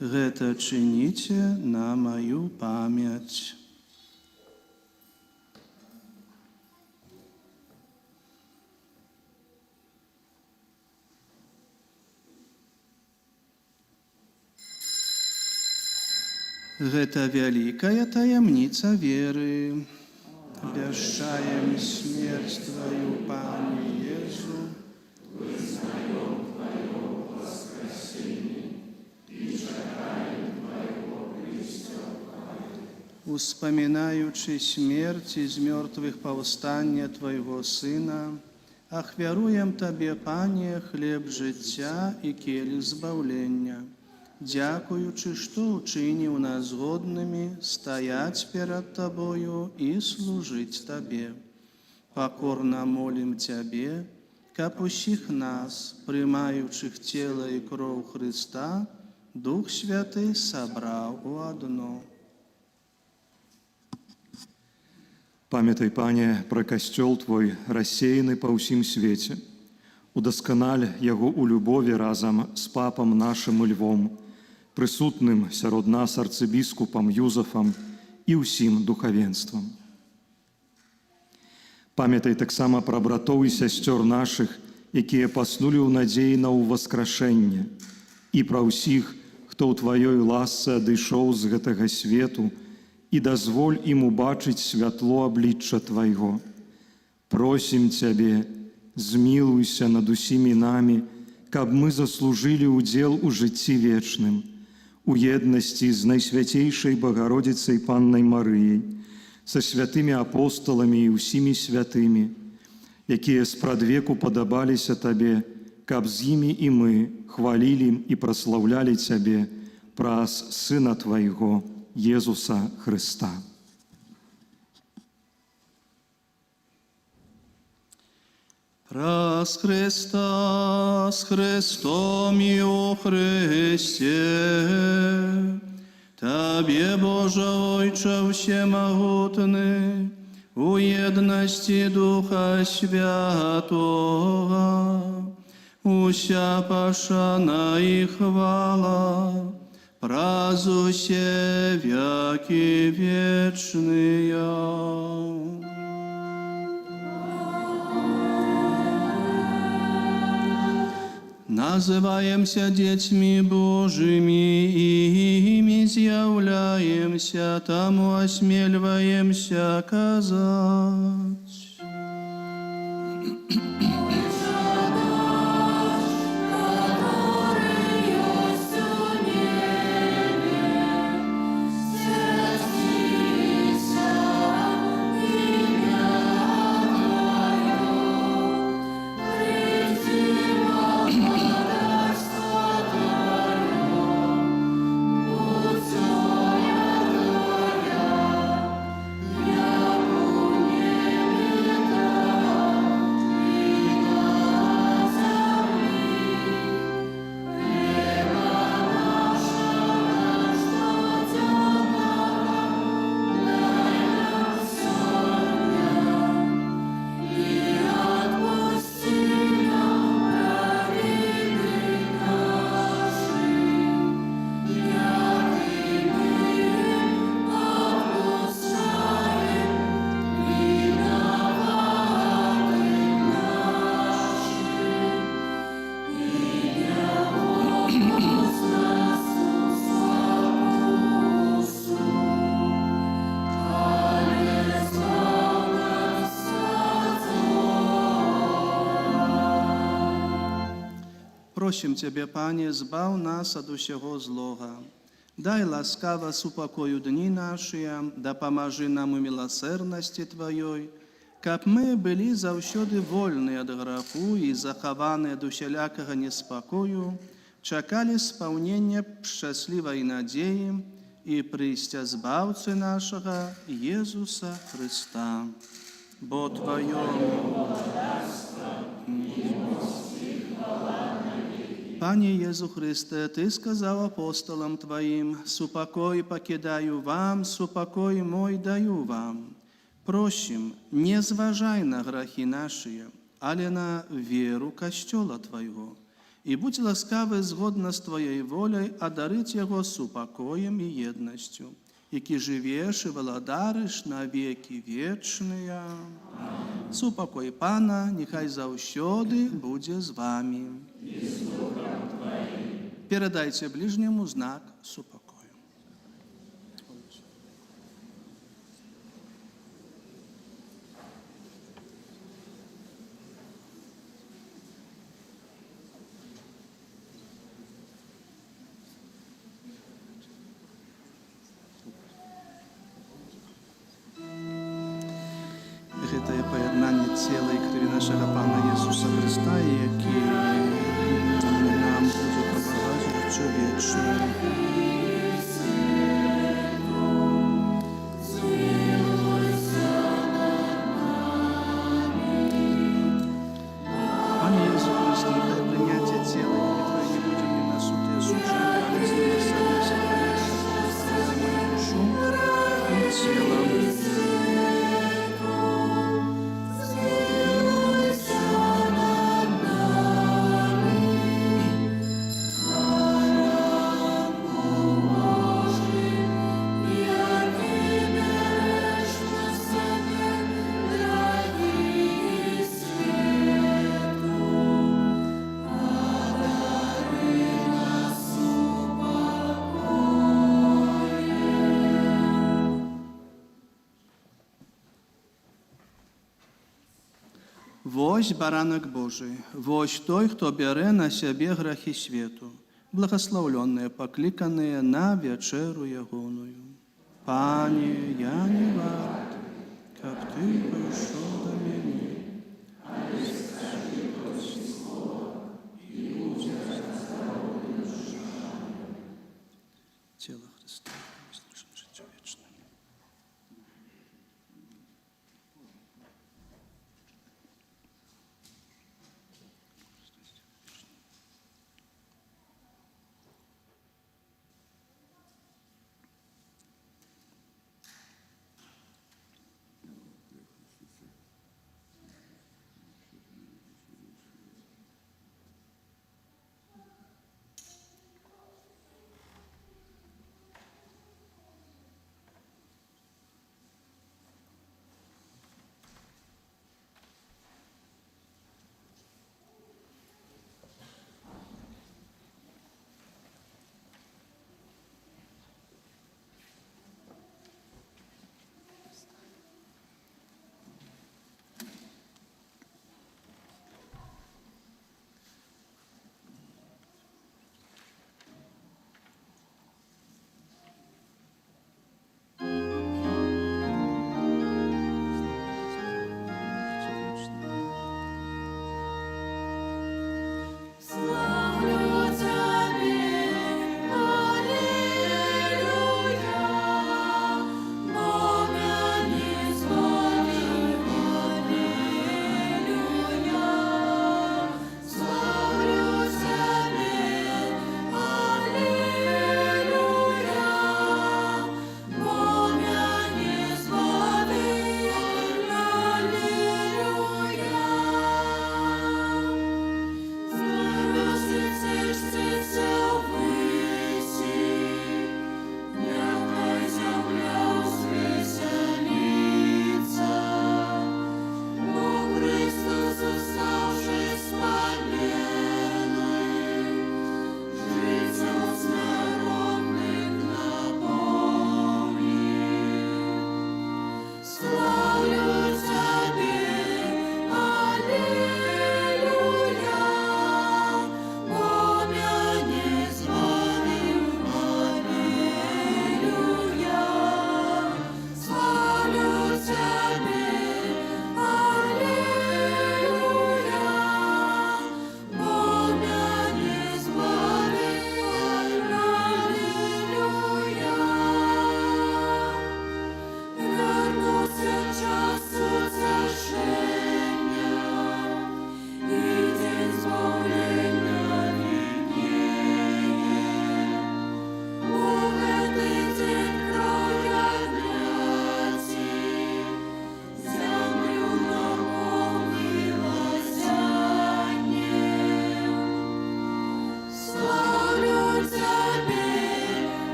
[SPEAKER 1] Это чините на мою память. Это великая таямница веры. Обещаем смерть Твою, Пане Иисус, успоминаючи смерть из мертвых повстания Твоего Сына, ахвяруем Тебе, Пане, хлеб життя и келих збавлення, дякуючи, що учинив нас годними стоять перед Тобою и служить Тебе. Покорно молим Тебе, как усіх нас, приймаючих тело и кров Христа, Дух Святий собрав у одно.
[SPEAKER 2] Памятай, Пане, про касцёл Твой, рассеяны па ўсім свеце. Удасканаль яго ў любові разам з папам нашым Львом, прысутным сярод нас арцыбіскупам Юзафам і ўсім духавенствам. Памятай таксама пра братоў і сясцёр нашых, якія паснулі ў надзеі на ўваскрашэнне, і пра ўсіх, хто ў Тваёй ласцы адышоў з гэтага свету, і дазволь ім убачыць святло аблічча Твайго. Просім Цябе, змілуйся над усімі намі, каб мы заслужылі ўдзел у жыцці вечным, у еднасці з Найсвяцейшай Багародзіцай Паннай Марыяй, са святымі апосталамі і ўсімі святымі, якія спрадвеку падабаліся Табе, каб з імі і мы хвалілі і праслаўлялі Цябе праз Сына Твайго, Езуса Христа.
[SPEAKER 1] Праз Христа, с Христом и о Христе, Тебе, Боже Отче всемогутный, у едности Духа Святого, уся пошана и хвала, празднуйся веки вечные. Называемся детьми Божьими, и ими изъявляемся, тому осмеливаемся казать. Просим Тебе, Пане, збав нас от усього злога. Дай ласкаво супокою дні наші, да поможи нам у милосердності Твоєї, каб ми були завсюди вольні від греху і заховані від усілякого неспокою, чекали сповнення щасливої надії і прийстя Збавці нашого Єсуса Христа. Бо Твоєму Panie Jezu Chryste, Ty сказал апостолам Твоим: «Супокой покидаю вам, супокой мой даю вам». Просим, не зважай на грехи наши, але на веру Костела Твоего. И будь ласкавы згодно с Твоей волей одарить его супокоем и едностью, які живеш и владариш на веки вечные. Супокой Пана, нехай заўсёды буде з вами. Передайте ближнему знак супокою. Гэта є поєднання тіла і крові нашого Пана Ісуса Христа, який нам буде допомагати життю вічне. Пане Ісу Христе, нехай прийняття тіла і Твоє не буде ні на суд і осудження, але злосадився за мою душу і тіло. Вось баранок Божий, вось той, хто бере на себе грехи світу, благословленные, покликанные на вечеру ягоную. Пане, я не варт, как Ты пришел до меня. Тело Христа, служим життю вічне.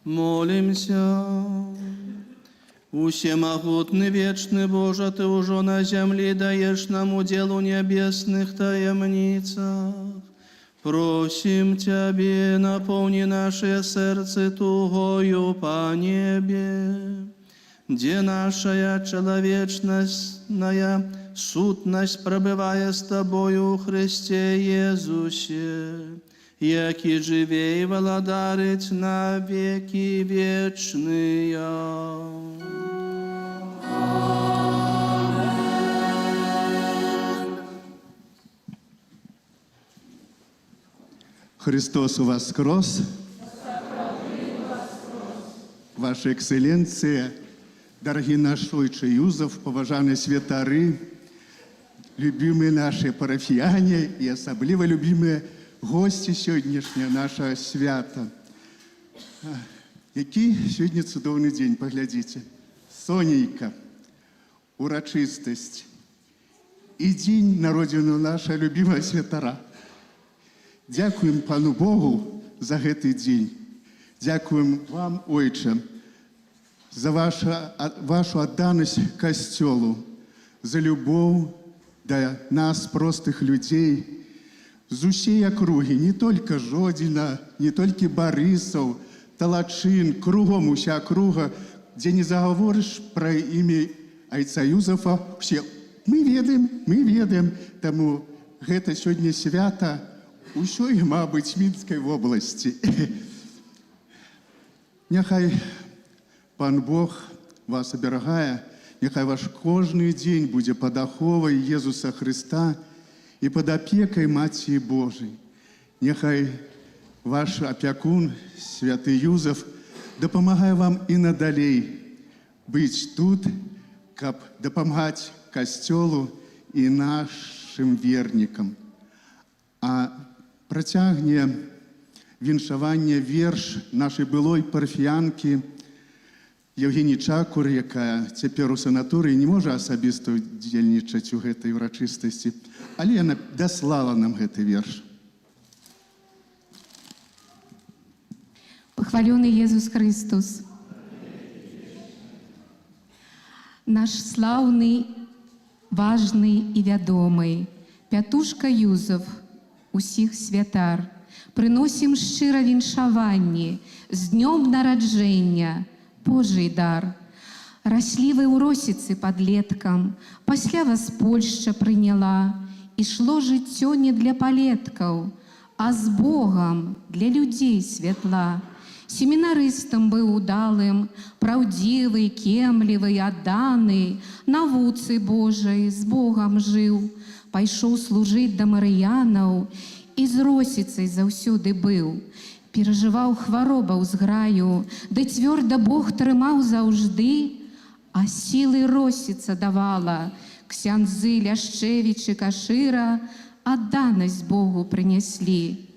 [SPEAKER 1] Молимся. Всемогутный, вечный Боже, Ты уже на земле даешь нам уделу небесных таемницах. Просим Тебе, наполни наше сердце тугою по небе, где наша человечностная сутность пребывая с Тобою в Христе Иисусе, яки живей владарить на веки вечные.
[SPEAKER 7] Христос воскрес! Ваша Экселленция, дорогие наш Отче Юзеф, поважанные святары, любимые наши парафіяне и особливо любимые гости сьогоднішнього нашого свята. Який сьогодні цудовний день, поглядите. Сонейка, урочистость и день народження нашего любимого святара. Дякуємо Пану Богу за цей день. Дякуємо вам, Отче, за вашу відданість Костелу, за любов до нас, простих людей, з усієї округи, не тільки Жодіна, не тільки Борисов, Талачин, кругом уся округа, де не заговориш про ім'я Отця Юзефа, всі ми ведаем, тому це сьогодні свято усій, мабуть, Мінській області. Нехай Пан Бог вас оберігає, нехай ваш кожний день буде під оховою Ісуса Христа і під опікою Матері Божої. Нехай ваш опікун, святий Юзеф, допомагає вам і надалей бути тут, щоб допомагати Костелу і нашим вірникам. А протягне віншавання вірш нашої былої парафіянки Євгенії Чакур, яка тепер у санаторії не може особисто удзельнічати у гэтай урачыстасці, але яна даслала нам гэты верш.
[SPEAKER 8] Похваленный Иисус Христос, наш славный, важный и вядомый Пятушка Юзеф, усіх святар, приносим щиро віншаванні з днем нарадження, Божий дар. Росли вы у росіцы подлеткам, пасля вас Польща прыняла, ішло жыццё не для палеткаў, а з Богом для людей святла. Семінарыстам быў удалым, праўдзівы, кемлівы, адданы, навуцы Божай з Богом жыў, пайшоў служыць да марыянаў і з росіцай заўсёды быў. Перажываў хваробаў зграю, ды цвёрда Бог трымаў заўжды, а сілы росіца давала, ксяндзы Ляшчэвічы Кашыра адданасць Богу прынеслі.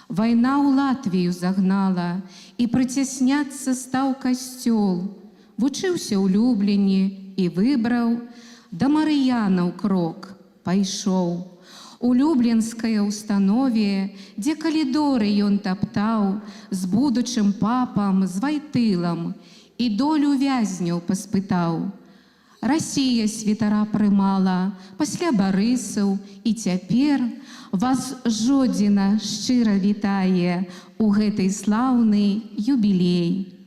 [SPEAKER 8] Вайна ў Латвію загнала, і прыцясняцца стаў касцёл. Вучыўся ў Любліні і выбраў, да марыянаў крок пайшоў. У Люблінскай установе, дзе калідоры ён таптаў, з будучым папам, з Вайтылам, і долю вязняў паспытаў. Расія святара прымала, пасля Барысаў, і цяпер вас Жодзіна шчыра вітае у гэтай слаўны юбілей.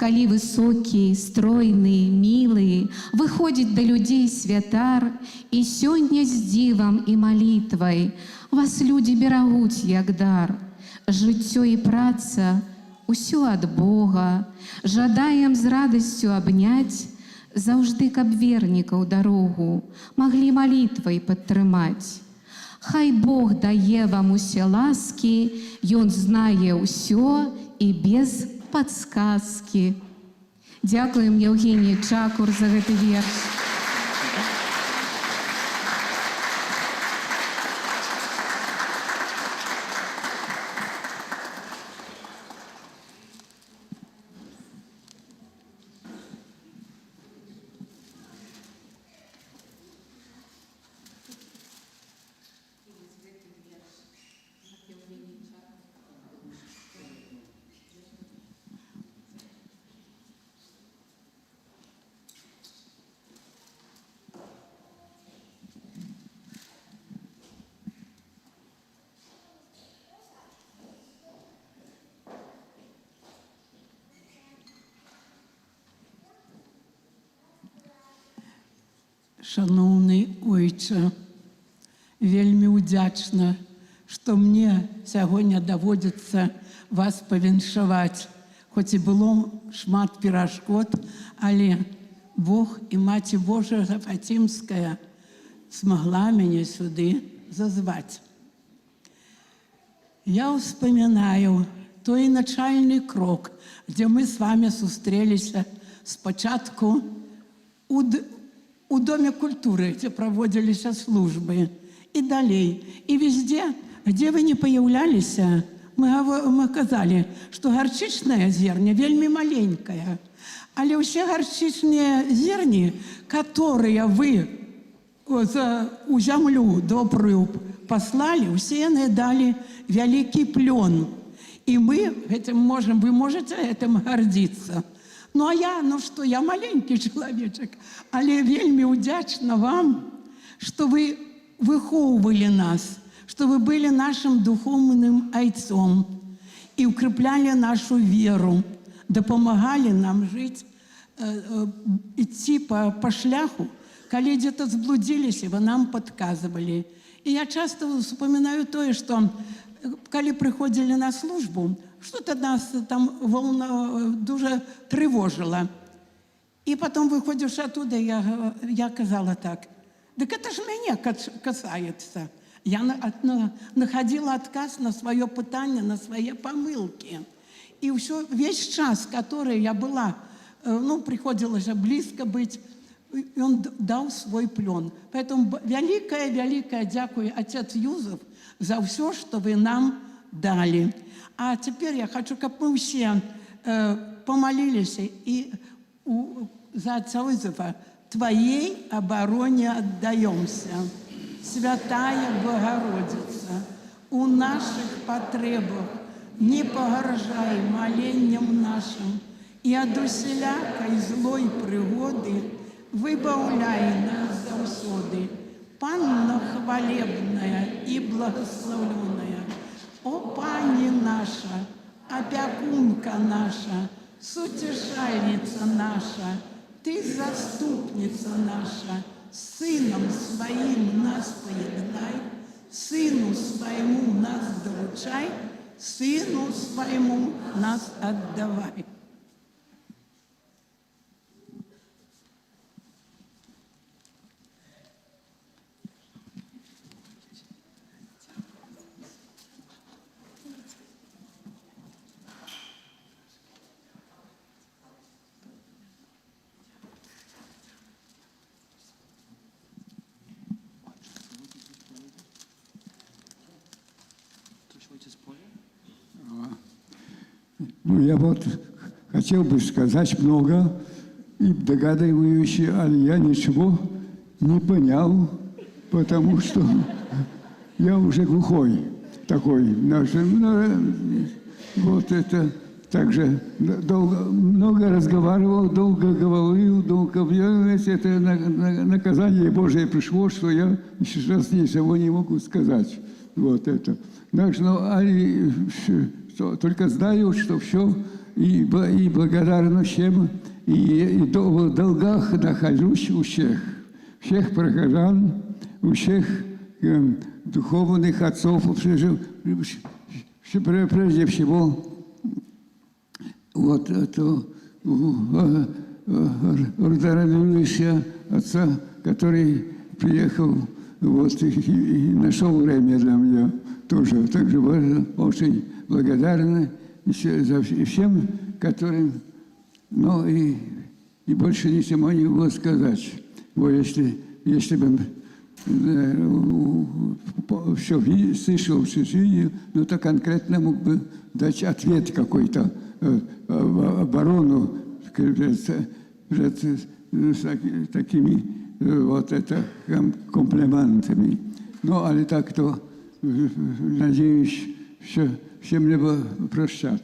[SPEAKER 8] Калі высокі, стройны, мілы, выходзіць да людзей святар, і сёння з дзівам і малітвай вас людзі берагуць як дар. Жыццё і праца усё ад Бога, жадаем з радасцю абняць, заўжды каб вернікаў дарогу маглі малітвай падтрымаць. Хай Бог дае вам усе ласкі, Ён знае ўсё і без подсказки. Дякуем Євгенії Чакур за гэты верш.
[SPEAKER 9] Шановний ойче, вельмі удячна, што мне сягоння даводзіцца вас павіншаваць. Хоць і было шмат перашкод, але Бог і Маці Божая Фатімская смогла мяне сюды зазваць. Я вспоминаю той начальный крок, где мы с вами сустрелись спочатку у Доме культуры, где проводились службы, и далее. И везде, где вы не появлялись, мы казали, что горчичная зерня вельми маленькая, але все горчичные зерни, которые вы у землю добрую послали, все они дали великий плен. И мы этим можем, вы можете этим гордиться. Ну а я, я маленький человечек, але вельми удячна вам, что вы выховывали нас, что вы были нашим духовным айцом и укрепляли нашу веру, допомагали нам жить, идти по шляху, когда где-то заблудились, и вы нам подсказывали. И я часто вспоминаю то, что когда приходили на службу, что-то нас там дуже тревожило. И потом выходишь оттуда, я казала так, так это же меня касается. Я находила отказ на свое питание, на свои помылки. И весь час, который я была, приходилось близко быть, и он дал свой плен. Поэтому великое дякую, отец Юзеф, за все, что вы нам дали. А теперь я хочу, чтобы мы все помолились и за отца Юзефа. Твоей обороне отдаемся. Святая Богородица, у наших потребах не погоржай моленням нашим, и от усілякої злой пригоди выбавляй нас завсёды. Панна хвалебная и благословленная, о Пани наша, опекунка наша, сутешальница наша, Ты заступница наша, Сыном Своим нас поединай, Сыну Своему нас доручай, Сыну Своему нас отдавай.
[SPEAKER 10] Я хотел бы сказать много, и догадываюсь, але я ничего не понял, потому что я уже глухой такой. Вот это также много разговаривал, долго говорил, это наказание Божие пришло, что я сейчас ничего не могу сказать. Вот это. Только знаю, что все, и благодарен всем, и в долгах нахожусь у всех прихожан, у всех духовных отцов, прежде всего, вот это родоравнившегося отца, который приехал, вот, и нашел время для меня тоже. Также очень благодарны всем, которым, и больше ничего не могу сказать. Если бы все слышал, все видел, то конкретно мог бы дать ответ какой-то, оборону перед такими вот это комплиментами. Але так, то, надеюсь, всем небо прощат.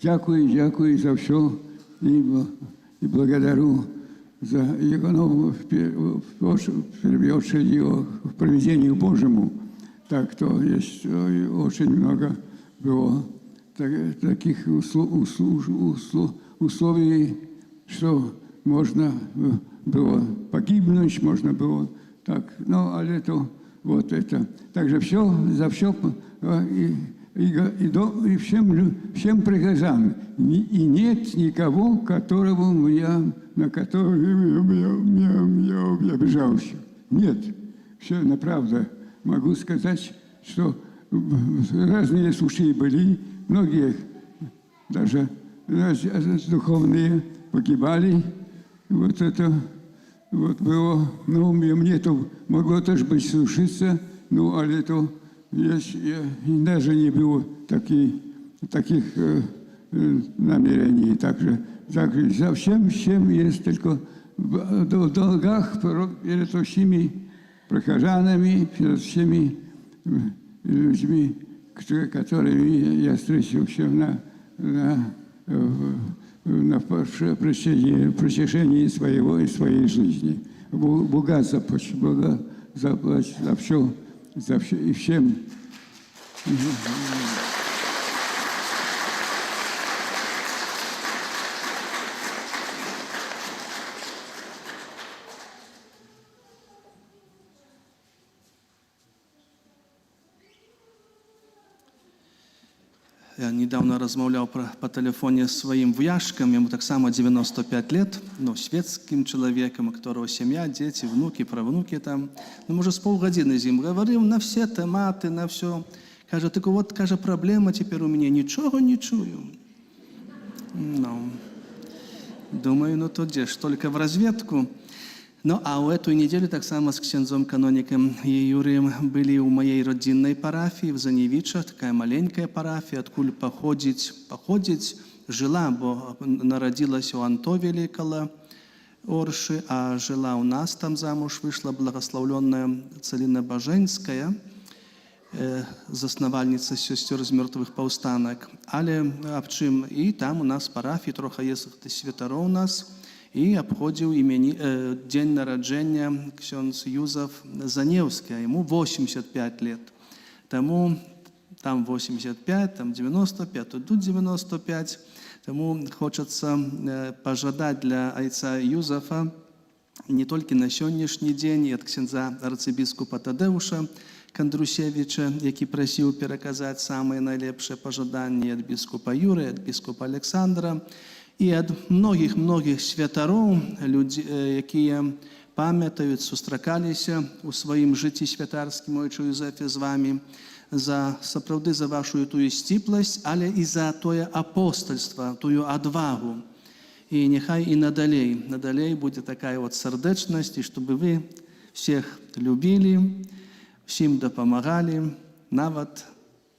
[SPEAKER 10] Дякую за все и благодарю за его в первую очередь его проведению Божьему. Так, то есть очень много было таких условий, что можно было погибнуть, можно было так, ну, але то вот это. Также все, за все и всем прихожан. И нет никого, на которого я обижался. Нет. Все, направда. Могу сказать, что разные случаи были, многие даже духовные погибали. Вот это вот было, ну, мне то могло тоже быть случиться, ну, але то я даже не было таких намерений. Также за всем есть только в долгах перед всеми прихожанами, перед всеми людьми, которыми я встретился на протяжении своей жизни. Бога заплачь за все и всем.
[SPEAKER 1] Я недавно размаўляў по телефоне з сваім вуяшкам, яму таксама 95 лет, ну, светскім чалавекам, у которого сям'я, дзеці, внукі, правнукі там. Ну, може, з паўгадзіны з ім гаварыў на все тэматы, на все. Кажа, так вот, кажа, праблема цяпер у мяне, нічога не чую. Ну, думаю, ну то дзе ж, только в разведку. Ну, а у эту неделю так само с ксензом каноником Юрием были у моей родинной парафии в Заневичах, такая маленькая парафия, откуда походить жила, бо народилась у Антовели около Орши, а жила у нас там замуж, вышла благословленная Целина Баженская, засновальница сестер з мертвых повстанок. Але обчим, и там у нас в парафии трохи є святаро у нас, и обходил день народжения ксенз Юзеф Заневский, а ему 85 лет. Тому там 85, там 95, тут 95. Тому хочется пожадать для отца Юзефа не только на сённяшні день и от ксенза арцыбіскупа Тадеуша Кандрусевича, який просил переказать самые наилепшие пожадания от біскупа Юры, от біскупа Александра, і ад многіх святароў, якія памятаюць, сустракаліся ў сваім жыцці святарскім, ойче Юзефе, з вами, сапраўды за вашу тую сціпласць, але і за тое апостольства, тую адвагу. І няхай і надалей будзе такая вот сардэчнасць, і чтобы вы всех любілі, всім дапамагалі, нават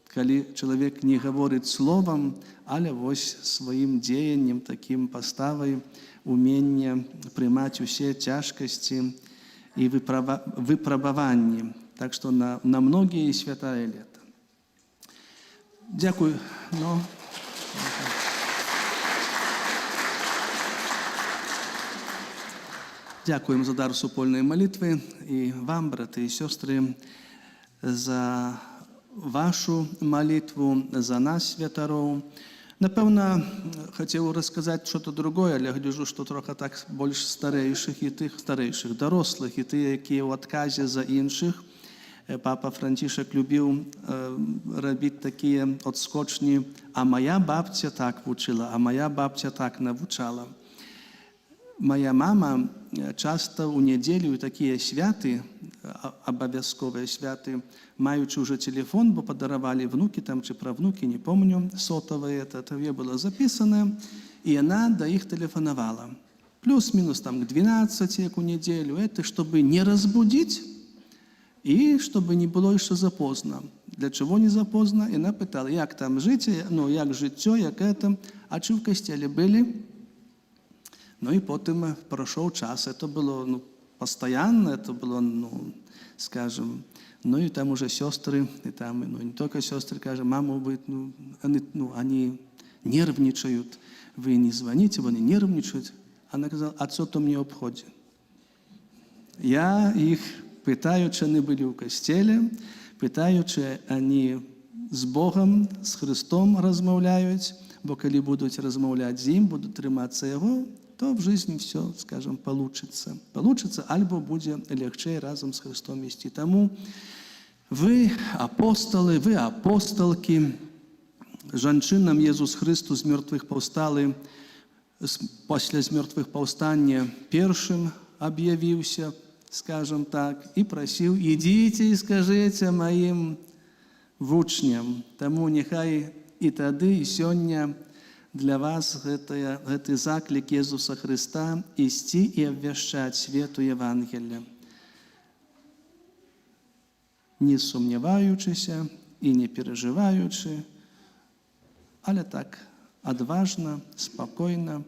[SPEAKER 1] калі чалавек не гаворыць словам, але вось сваім дзеяннем, такім паставай, уменне прымаць усе цяжкасці і выпрабаванні. Так што на многія святае лета. Дзякую. Дякуем за дар супольнай малітвы і вам, браты і сёстры, за вашу молитву за нас, святароў. Напэўна, хотел рассказать что-то другое, але гляжу, что трохи так больш старэйшых і тых старэйшых, дарослых і тыя, якія ў адказе за іншых. Папа Францішак любіў рабіць такія адскочні, а моя бабця так вучила, а моя бабця так навучала. Моя мама часто у неділю такія святы, абавязковыя святы, маючы уже телефон, бо подаровали внуки там чи правнуки, не помню, сотовые, это было записано, и она до их телефоновала. Плюс-минус там к 12, як у неделю, это чтобы не разбудить и чтобы не было еще запоздно. Для чего не запоздно? И она питала, як там життя, ну як життя, як это, а чи в костелі были? Ну и потом прошел час, это было постоянно, это было, скажем, ну и там уже сестры, и там, не только сестры, скажем, мама, вы, они нервничают, вы не звоните, они нервничают. Она сказала, а что то мне обходит? Я их питаю, чи они были в костеле, питаю, чи они з Богом, з Христом розмовляють, бо коли будуть розмовляти з ним, будуть триматися Його, то в жизни все, скажем, получится. Получится, альбо будет легче разом с Христом идти. Тому вы апостолы, вы апостолки, жанчынам Езус Христос з мертвых паўсталы, пасля з мертвых паўстання першым аб'явіўся, скажем так, і прасіў: ідзіце і скажыце маім вучням. Таму няхай і тады, і сёння для вас гэты заклік Езуса Христа ісці і абвяшчаць свету Евангелія, не сумняваючыся і не перажываючы, але так адважна, спакойна,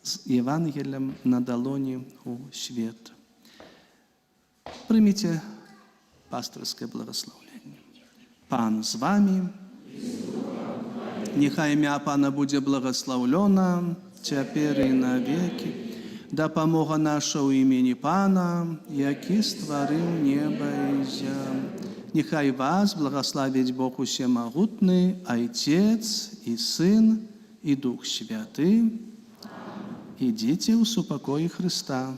[SPEAKER 1] з Евангеліем на далоні у свет. Прыміце пастырскае благословенне. Пан з вами. Нехай імя Пана будзе благословлено цяпер і навеки. Дапамога наша ў імені Пана, які стварыў неба і зямлю. Нехай вас благословить Бог Усемогутный, Отец и Сын и Дух Святый. Идите в супокой Христа.